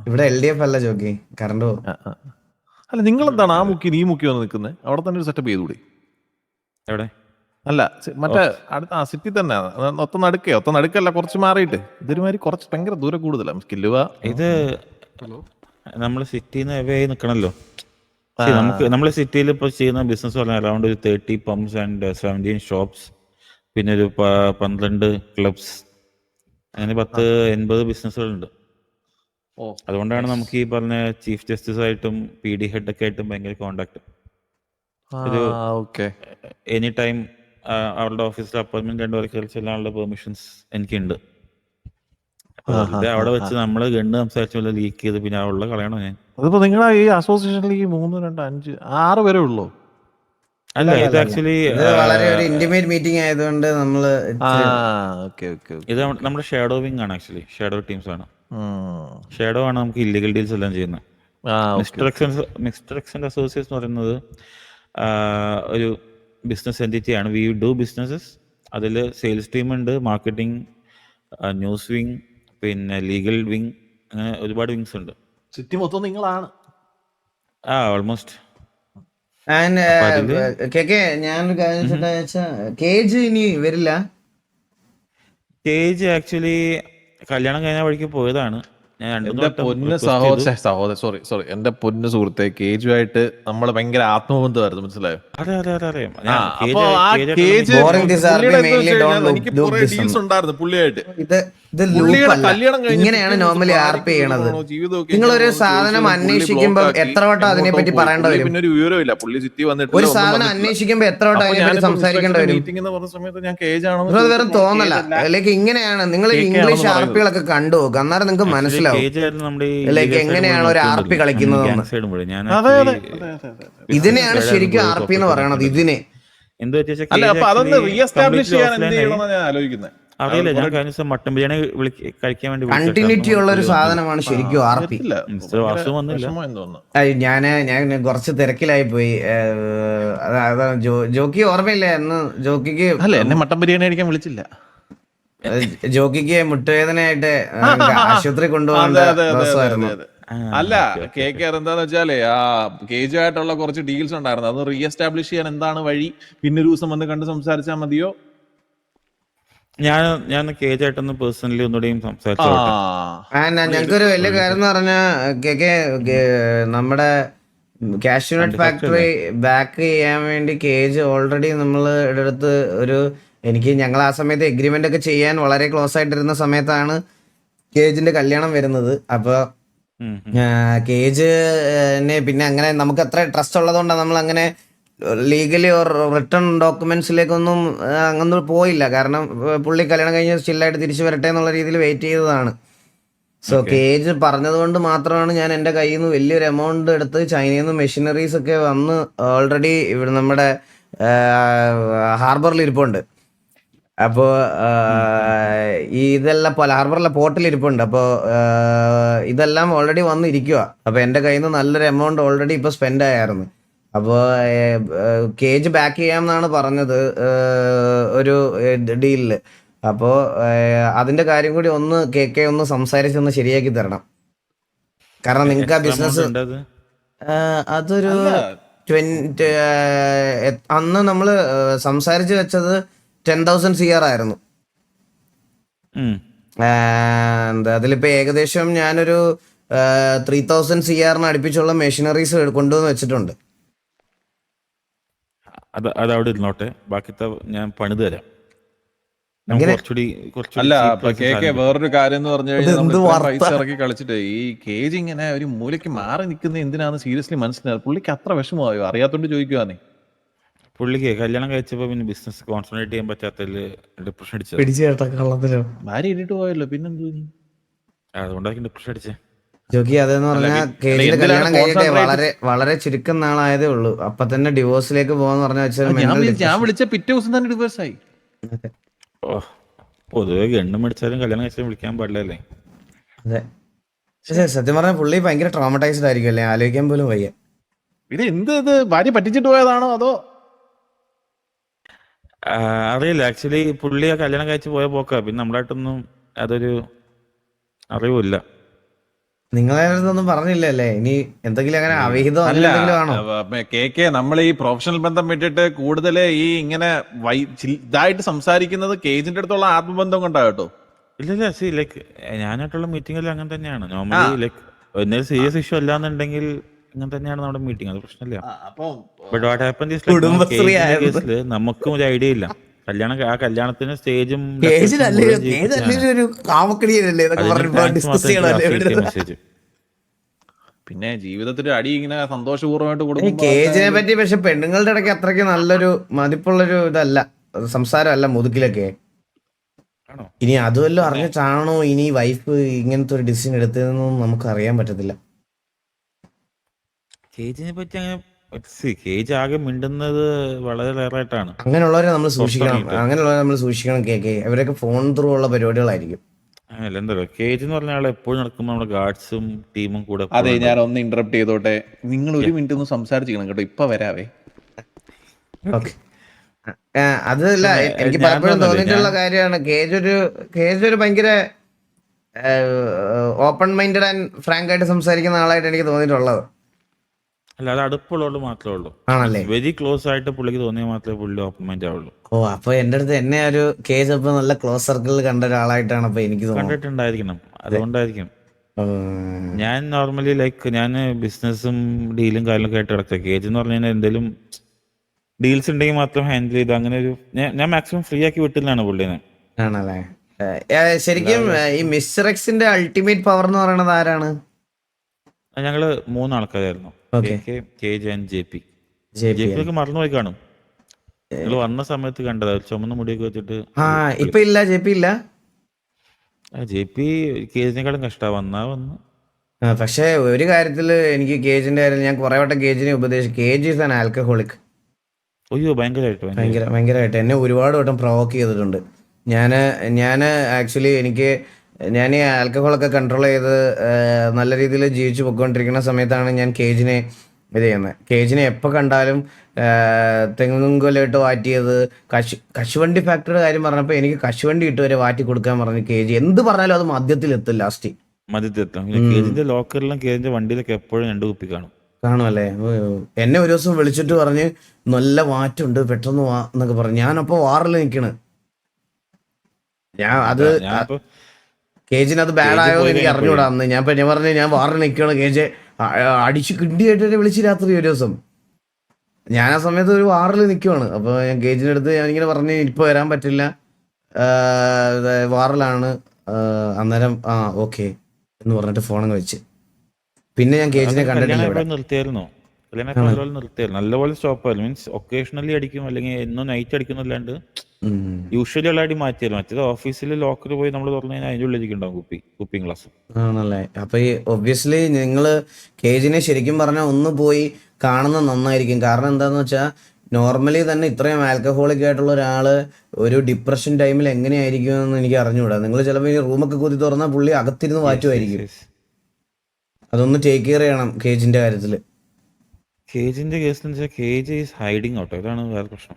ഇവിടെ LDF അല്ല ജോക്കി, കറണ്ട് പോകും. അല്ല, നിങ്ങൾ എന്താണ് ആ മുക്കി ഈ മുക്കി വന്ന് നിൽക്കുന്നത്? അവിടെ തന്നെ ഒരു സെറ്റപ്പ് ചെയ്തുകൂടി? എവിടെ? അല്ല, മറ്റേ അടുത്ത സിറ്റി തന്നെ ഒത്ത നടുക്കല്ല, കുറച്ച് മാറിയിട്ട്. ഇതൊരുമാതിരി കുറച്ച് ഭയങ്കര ദൂരം കൂടുതലാണ് സ്കില്ലുക. ഇത് നമ്മൾ സിറ്റിന്ന് അവേ ആയി നിൽക്കണല്ലോ. നമ്മളെ സിറ്റിയിൽ ഇപ്പോൾ ചെയ്യുന്ന ബിസിനസ് പറഞ്ഞാൽ അറൗണ്ട് ഒരു 30 പമ്പ്സ് ആൻഡ് 17 ഷോപ്സ്, പിന്നെ ഒരു 12 ക്ലബ്സ്, അങ്ങനെ 10-80 ബിസിനസ്സുകളുണ്ട്. അതുകൊണ്ടാണ് നമുക്ക് ഈ പറഞ്ഞ ചീഫ് ജസ്റ്റിസ് ആയിട്ടും PD ഹെഡൊക്കെ ആയിട്ടും ഭയങ്കര കോണ്ടാക്ട്. എനി ടൈം അവരുടെ ഓഫീസിൽ അപ്പോയിന്റ്മെന്റ് 2 വരെ ചെല്ലാനുള്ള പെർമിഷൻസ് എനിക്കുണ്ട്. വെറുതെ അവിടെ വെച്ച് നമ്മള് ഗണ്ണ് സംസാരിച്ച ലീക്ക് ചെയ്ത് പിന്നെ ഉള്ള കളയണോ ഞാൻ? അതിപ്പോ നിങ്ങളെ ഈ അസോസിയേഷനിൽ ഈ 3, 2, 5, 6 പേരേ ഉള്ളൂ. അല്ല, ഇത് ആക്ച്വലി ഇത് വളരെ ഒരു ഇന്റിമേറ്റ് മീറ്റിംഗ് ആയതുകൊണ്ട് നമ്മള് ഇത് നമ്മുടെ ഷാഡോ വിങ് ആണ്. ആക്ച്വലി ഷാഡോ ടീംസ് ആണ്. ഷാഡോ ആണ് നമുക്ക് ഇല്ലീഗൽ ഡീൽസ് എല്ലാം ചെയ്യുന്നത്. മിസ്റ്റർ എക്സിന്റെ അസോസിയേറ്റ്സ് എന്ന് പറയുന്നത് ഒരു ബിസിനസ് എൻറ്റിറ്റിയാണ്. We do businesses. അതിൽ സെയിൽസ് ടീം ഉണ്ട്, മാർക്കറ്റിംഗ്, ന്യൂസ് വിങ്, പിന്നെ ലീഗൽ വിങ്, അങ്ങനെ ഒരുപാട് വിങ്സ് ഉണ്ട്. സിറ്റി മൊത്തം നിങ്ങളാണ്. ഓൾമോസ്റ്റ്. ഞാനൊരു കാര്യം കേജ് ഇനി വരില്ല. കേജ് ആക്ച്വലി കല്യാണം കഴിഞ്ഞ വഴിക്ക് പോയതാണ്. എന്റെ പൊന്ന് സോറി എന്റെ പൊന്ന് സുഹൃത്തെ, കേജുമായിട്ട് നമ്മള് ഭയങ്കര ആത്മബന്ധമായിരുന്നു, മനസ്സിലായോ? എനിക്ക് കുറെ ഡീൽസ് ഉണ്ടായിരുന്നു പുള്ളിയായിട്ട്. ഇങ്ങനെയാണ് നോർമലി ആർപി ചെയ്യണത്. നിങ്ങളൊരു സാധനം അന്വേഷിക്കുമ്പോ എത്ര വട്ടം അതിനെ പറ്റി പറയേണ്ടി വരും? പിന്നെ ഒരു വിവരമില്ല. പുള്ളി സിറ്റി വന്നിട്ട് ഒരു സാധനം അന്വേഷിക്കുമ്പോ എത്ര വട്ടം അതിനെ പറ്റി സംസാരിക്കേണ്ടി വരും? മീറ്റിംഗ് എന്ന് പറഞ്ഞ സമയത്ത് ഞാൻ കേജ് ആണെന്ന് വെറും തോന്നല. ലൈക്ക് ഇങ്ങനെയാണ് നിങ്ങൾ ഇംഗ്ലീഷ് ആർപികളൊക്കെ കണ്ടു നോക്കുക, അന്നേരം നിങ്ങൾക്ക് മനസ്സിലാവും ലൈക്ക് എങ്ങനെയാണ് ഒരു ആർപി കളിക്കുന്നത്. ഇതിനെയാണ് ശരിക്കും ആർപി എന്ന് പറയണത്. ഇതിനെ അറിയില്ല. ഞാൻ കഴിഞ്ഞ മട്ടൻ ബിരിയാണി കഴിക്കാൻ വേണ്ടി കണ്ടിന്യൂറ്റി ഉള്ള ഒരു സാധനമാണ് ശരിക്കും ആർപി. ഞാൻ കുറച്ച് തിരക്കിലായി പോയി. ജോക്കി ഓർമ്മയില്ല എന്ന്. ജോക്കിക്ക് എന്നെ മട്ടൻ ബിരിയാണി കഴിക്കാൻ വിളിച്ചില്ല. ജോക്കിക്ക് മുട്ടുവേദനയായിട്ട് ആശുപത്രി കൊണ്ടുപോകേണ്ട ദിവസമായിരുന്നു. അല്ല, എന്താന്ന് വെച്ചാലേ ആ കേജുമായിട്ടുള്ള കുറച്ച് ഡീൽസ് ഉണ്ടായിരുന്നു. അത് റീ എസ്റ്റാബ്ലിഷ് ചെയ്യാൻ എന്താണ് വഴി? പിന്നെ ഒരു ദിവസം വന്ന് കണ്ട് സംസാരിച്ചാൽ മതിയോ? ഞാൻ കേജായിട്ടൊന്ന് പേഴ്സണലി ഒന്നുകൂടെയും സംസാരിച്ചു. ഞങ്ങൾക്കൊരു വലിയ കാര്യം എന്ന് പറഞ്ഞാൽ നമ്മുടെ കാഷ്യൂനട്ട് ഫാക്ടറി ബാക്ക് ചെയ്യാൻ വേണ്ടി കേജ് ഓൾറെഡി നമ്മൾ എടുത്ത് ഞങ്ങൾ ആ സമയത്ത് എഗ്രിമെന്റ് ഒക്കെ ചെയ്യാൻ വളരെ ക്ലോസ് ആയിട്ടിരുന്ന സമയത്താണ് കേജിന്റെ കല്യാണം വരുന്നത്. അപ്പൊ കേജ് പിന്നെ അങ്ങനെ നമുക്ക് അത്ര ട്രസ്റ്റ് ഉള്ളതുകൊണ്ടാണ് നമ്മൾ അങ്ങനെ ലീഗലി റിട്ടേൺ ഡോക്യുമെന്റ്സിലേക്കൊന്നും അങ്ങനെ പോയില്ല. കാരണം പുള്ളി കല്യാണം കഴിഞ്ഞ് ചില്ലായിട്ട് തിരിച്ചു വരട്ടെ എന്നുള്ള രീതിയിൽ വെയിറ്റ് ചെയ്തതാണ്. സോ കേജ് പറഞ്ഞത് കൊണ്ട് മാത്രമാണ് ഞാൻ എൻ്റെ കയ്യിൽ നിന്ന് വലിയൊരു എമൗണ്ട് എടുത്ത് ചൈനയിൽ നിന്ന് മെഷീനറീസ് ഒക്കെ വന്ന് ഓൾറെഡി ഇവിടെ നമ്മുടെ ഹാർബറിൽ ഇരിപ്പുണ്ട്. അപ്പോൾ ഇതെല്ലാം ഹാർബറിലെ പോർട്ടിൽ ഇരിപ്പുണ്ട്. അപ്പോൾ ഇതെല്ലാം ഓൾറെഡി വന്നിരിക്കുക. അപ്പോൾ എൻ്റെ കയ്യിൽ നിന്ന് നല്ലൊരു എമൗണ്ട് ഓൾറെഡി ഇപ്പോൾ സ്പെൻഡ് ആയിരുന്നു. അപ്പോൾ കേജ് ബാക്ക് ചെയ്യാമെന്നാണ് പറഞ്ഞത് ഒരു ഡീലില്. അപ്പോൾ അതിന്റെ കാര്യം കൂടി ഒന്ന് ഒന്ന് സംസാരിച്ചൊന്ന് ശരിയാക്കി തരണം. കാരണം നിങ്ങൾക്ക് ആ ബിസിനസ് അതൊരു അന്ന് നമ്മൾ സംസാരിച്ച് വെച്ചത് 10,000 CR ആയിരുന്നു. അതിലിപ്പോ ഏകദേശം ഞാനൊരു 3,000 CR അടുപ്പിച്ചുള്ള മെഷീനറീസ് കൊണ്ടുവന്ന് വെച്ചിട്ടുണ്ട്. അത് അവിടെ ഇരുന്നോട്ടെ, ബാക്കി ഞാൻ പണിത് തരാം. അല്ല, വേറൊരു കാര്യം എന്ന് പറഞ്ഞു കഴിഞ്ഞാൽ പൈസ ഇറക്കി കളിച്ചിട്ട് ഈ കേജ് ഇങ്ങനെ ഒരു മൂലയ്ക്ക് മാറി നിൽക്കുന്ന എന്തിനാന്ന് സീരിയസ്ലി മനസ്സിലായി. പുള്ളിക്ക് അത്ര വിഷമമായോ? അറിയാത്തോണ്ട് ചോദിക്കുവാന്നേ. പുള്ളിക്ക് കല്യാണം കഴിച്ചപ്പോ പിന്നെ ബിസിനസ് കോൺസെൻട്രേറ്റ് ചെയ്യാൻ പറ്റാത്തതില് ഡിപ്രഷൻ അടിച്ചു. ഭാര്യ ഇട്ടിട്ട് പോയല്ലോ, പിന്നെന്തോ അതുകൊണ്ടായിരിക്കും ഡിപ്രഷൻ അടിച്ചേ. ജോക്കി അതെന്ന് പറഞ്ഞാൽ കേജിന്റെ കല്യാണം കഴിഞ്ഞിട്ട് വളരെ ചുരുക്കം നാളായതേ ഉള്ളൂ. അപ്പൊ തന്നെ ഡിവോഴ്സിലേക്ക് പോകാന്ന് പറഞ്ഞാൽ ഞാൻ വിളിച്ച പിറ്റേ ദിവസം തന്നെ ഡിവോഴ്സ് ആയി. പൊതുവെ ഗണ്ണും മേടിച്ചാലും കല്യാണം കഴിച്ചാലും വിളിക്കാൻ പാടില്ലല്ലേ? അതെ, സത്യം പറഞ്ഞാൽ പുള്ളി ഭയങ്കര ട്രോമറ്റൈസ്ഡ് ആയിരിക്കും അല്ലേ? ആലോചിക്കാൻ പോലും വയ്യ. ഇത് ഭാര്യ പറ്റിച്ചിട്ട് പോയതാണോ അതോ? അറിയില്ല. ആക്ച്വലി പുള്ളി ആ കല്യാണം കഴിച്ച് പോയ പോക്കാ. പിന്നെ നമ്മളായിട്ടൊന്നും അതൊരു അറിവില്ല. നിങ്ങളെ അടുത്തൊന്നും പറഞ്ഞില്ലല്ലേ? ഇനി എന്തെങ്കിലും അങ്ങനെ അവിഹിതം ആണോ? നമ്മൾ ഈ പ്രൊഫഷണൽ ബന്ധം വിട്ടിട്ട് കൂടുതൽ ഈ ഇങ്ങനെ ഇതായിട്ട് സംസാരിക്കുന്നത് കേജിന്റെ അടുത്തുള്ള ആത്മബന്ധം കൊണ്ടാകട്ടോ. ഇല്ല, ലൈക്ക് ഞാനായിട്ടുള്ള മീറ്റിംഗിൽ അങ്ങനെ തന്നെയാണ് നോർമലി. ലൈക്ക് എന്തെങ്കിലും സീരിയസ് ഇഷ്യൂ അല്ലാന്നുണ്ടെങ്കിൽ ഇങ്ങനെ തന്നെയാണ് നമ്മുടെ മീറ്റിംഗ്. അത് പ്രശ്നമില്ല. ബട്ട് വാട്ട് ഹാപ്പൻ ഈസ് കേസില് നമുക്കും ഒരു ഐഡിയ ഇല്ല. ആ കല്യാണത്തിന് സ്റ്റേജും പിന്നെ ജീവിതത്തിൽ അടി ഇങ്ങനെ സന്തോഷപൂർവ്വമായിട്ട് കൊടുക്കും. കേജിനെ പറ്റി പക്ഷെ പെണ്ണുങ്ങളുടെ ഇടയ്ക്ക് അത്രയ്ക്ക് നല്ലൊരു മതിപ്പുള്ളൊരു ഇതല്ല, സംസാരമല്ല മുതുക്കിലൊക്കെ. ആണോ? ഇനി അതുമല്ലോ അറിഞ്ഞിട്ടാണോ ഇനി വൈഫ് ഇങ്ങനത്തെ ഒരു ഡിസിഷൻ എടുത്തതെന്നൊന്നും നമുക്ക് അറിയാൻ പറ്റത്തില്ല. കേജിനെ പറ്റി അങ്ങനെ കേജ് ആകെ മിണ്ടുന്നത് വളരെ റയറായിട്ടാണ് അങ്ങനെയുള്ളവരെ നമ്മൾ സൂക്ഷിക്കണം, പുറത്തിറങ്ങിയിട്ട്. അങ്ങനെയുള്ളവരെ നമ്മൾ സൂക്ഷിക്കണം. അവരൊക്കെ ഫോൺ ത്രൂ ഉള്ള പരിപാടികളായിരിക്കും. അങ്ങനെയല്ല, എന്താ പറയുക, കേജ് എന്ന് പറഞ്ഞ ആൾ എപ്പോഴും നടക്കുമ്പോൾ നമ്മുടെ ഗാർഡ്സും ടീമും കൂടെ അതെ, എപ്പോഴും ഞാൻ ഉണ്ടാവും. ഒന്ന് ഇന്ററപ്റ്റ് ചെയ്തോട്ടെ. നിങ്ങൾ ഒരു മിനിറ്റ് ഒന്ന് സംസാരിച്ചിരിക്കണം കേട്ടോ, ഇപ്പൊ വരാവേ. ഓക്കെ. അതല്ല, എനിക്ക് ഞാൻ പലപ്പോഴും പറഞ്ഞില്ലേ, തോന്നിയിട്ടുള്ള കാര്യമാണ് കേജ് ഒരു ഭയങ്കര ഓപ്പൺ മൈൻഡഡ് ആൻഡ് ഫ്രാങ്ക് ആയിട്ട് സംസാരിക്കുന്ന ആളായിട്ട് എനിക്ക് തോന്നിയിട്ടുള്ളത്. അല്ല, അത് അടുപ്പുള്ളതുകൊണ്ട് മാത്രമേ ഉള്ളൂ. ആണല്ലേ? വെരി ക്ലോസ് ആയിട്ട് പുള്ളിക്ക് തോന്നിയാൽ മാത്രമേ പുള്ളി ഓപ്പൺ മൈൻഡ് ആവുള്ളൂ. ഓ, അപ്പൊ എന്റെ അടുത്ത് എന്നെ ഒരു കേജ് അപ്പൊ നല്ല ക്ലോസ് സർക്കിളിൽ കണ്ട ഒരാളായിട്ടാണ് അപ്പൊ എനിക്ക് തോന്നുന്നത്. കണ്ടിട്ടുണ്ടായിരിക്കണം, അതുകൊണ്ടായിരിക്കും. ഉം. ഞാൻ നോർമലി ലൈക്ക് ഞാൻ ബിസിനസ്സും ഡീലും കാര്യങ്ങളൊക്കെ ആയിട്ട് കിടക്കുക. കേജ് എന്ന് പറഞ്ഞു കഴിഞ്ഞാൽ എന്തെങ്കിലും ഡീൽസ് ഉണ്ടെങ്കിൽ മാത്രം ഹാൻഡിൽ ചെയ്ത് അങ്ങനെ ഒരു ഞാൻ മാക്സിമം ഫ്രീ ആക്കി വിട്ടില്ലാണ് പുള്ളിനെ. ആണല്ലേ? ശരിക്കും ഈ മിസ്റ്റർ എക്സിന്റെ അൾട്ടിമേറ്റ് പവർ എന്ന് പറയുന്നത് ആരാണ്? ഞങ്ങള് 3 ആൾക്കാരായിരുന്നു, Okay. Cage and J P. JP. ഒക്കെ മറന്നുപോയി കാണും. നിങ്ങൾ വന്ന സമയത്ത് കണ്ടത് ചുമന്ന മുടിയൊക്കെ വെച്ചിട്ട്. ഇപ്പൊ ഇല്ല, JP ഇല്ല. ജെ പി കേജിനെക്കാളും കഷ്ടമാണ്, വന്ന് പക്ഷെ ഒരു കാര്യത്തില് എനിക്ക് കേജിന്റെ കാര്യം ഞാൻ കുറെ വട്ടം കേജിനെ ഉപദേശിച്ചു. Cage is an alcoholic. അയ്യോ ഭയങ്കരമായിട്ട് ഭയങ്കരമായിട്ട് എന്നെ ഒരുപാട് വട്ടം പ്രൊവോക്ക് ചെയ്തിട്ടുണ്ട്. ഞാൻ ആക്ച്വലി ഞാൻ ഈ ആൽക്കഹോളൊക്കെ കൺട്രോൾ ചെയ്ത് നല്ല രീതിയിൽ ജീവിച്ചു പൊയ്ക്കൊണ്ടിരിക്കുന്ന സമയത്താണ് ഞാൻ കേജിനെ ഇത് ചെയ്യുന്നത്. കേജിനെ എപ്പോൾ കണ്ടാലും തെങ്ങുകൊലയിട്ട് വാറ്റിയത്, കശുവണ്ടി ഫാക്ടറിയുടെ കാര്യം പറഞ്ഞപ്പോൾ എനിക്ക് കശുവണ്ടി ഇട്ട് വരെ വാറ്റി കൊടുക്കാൻ പറഞ്ഞു കേജി. എന്ത് പറഞ്ഞാലും അത് മദ്യത്തിലെത്തും ലാസ്റ്റ്. മദ്യത്തെത്താം. കേജിന്റെ ലോക്കറിലും കേജിന്റെ വണ്ടിയിലൊക്കെ എപ്പോഴും 2 കുപ്പി കാണും. കാണുമല്ലേ? എന്നെ ഒരു ദിവസം വിളിച്ചിട്ട് പറഞ്ഞ് നല്ല വാറ്റുണ്ട്, പെട്ടെന്ന് വാ എന്നൊക്കെ പറഞ്ഞു. ഞാനപ്പോൾ വാറിൽ നിൽക്കണ്. ഞാനിപ്പോ കേജിന് അത് ബാഡ് ആയോ എന്ന് എനിക്ക് അറിഞ്ഞൂടാ. അന്ന് ഞാൻ പറഞ്ഞു ഞാൻ വാറിൽ നിൽക്കണം. കേജ് അടിച്ച് കിണ്ടിയായിട്ട് വിളിച്ച് രാത്രി ഒരു ദിവസം. ഞാൻ ആ സമയത്ത് ഒരു വാറിൽ നിൽക്കുവാണ്. അപ്പോൾ ഞാൻ കേജിൻ്റെ അടുത്ത് ഞാനിങ്ങനെ പറഞ്ഞ് ഇപ്പോൾ വരാൻ പറ്റില്ല, വാറിലാണ്. അന്നേരം ഓക്കെ എന്ന് പറഞ്ഞിട്ട് ഫോണങ്ങ് വെച്ച്. പിന്നെ ഞാൻ കേജിനെ കണ്ടിട്ടില്ല ഇവിടെ. നിർത്തിയായിരുന്നു നല്ലപോലെ സ്റ്റോപ്പ് ആയിരുന്നു. മീൻസ് ഒക്കേഷണലി അടിക്കും, അല്ലെങ്കിൽ എന്നും നൈറ്റ് അടിക്കുന്നല്ലാണ്ട് യൂഷ്വലി ഉള്ള അടി മാറ്റിയായിരുന്നു. മറ്റേത് ഓഫീസിൽ ലോക്കർ പോയി നമ്മൾ തുറന്നു കഴിഞ്ഞാൽ അതിൻ്റെ ഉള്ളിലിരിക്കുന്നുണ്ടാവും കുപ്പിയും ഗ്ലാസ്. ആണല്ലേ? അപ്പൊ ഈ ഒബ്വിയസ്ലി നിങ്ങള് കേജിനെ ശരിക്കും പറഞ്ഞാൽ ഒന്ന് പോയി കാണുന്നത് നന്നായിരിക്കും. കാരണം എന്താന്ന് വെച്ചാൽ നോർമലി തന്നെ ഇത്രയും ആൽക്കഹോളിക് ആയിട്ടുള്ള ഒരാള് ഒരു ഡിപ്രഷൻ ടൈമിൽ എങ്ങനെയായിരിക്കും എന്ന് എനിക്ക് അറിഞ്ഞുകൂടാ. നിങ്ങൾ ചിലപ്പോൾ ഈ റൂമൊക്കെ കുത്തി തുറന്നാൽ പുള്ളി അകത്തിരുന്ന് മാറ്റുമായിരിക്കും. അതൊന്ന് ടേക്ക് കെയർ ചെയ്യണം കേജിന്റെ കാര്യത്തില്. കേജിന്റെ കേസിൽ വെച്ചാൽ കേജ് ഈസ് ഹൈഡിങ് ഔട്ടോ, ഇതാണ് വേറെ പ്രശ്നം.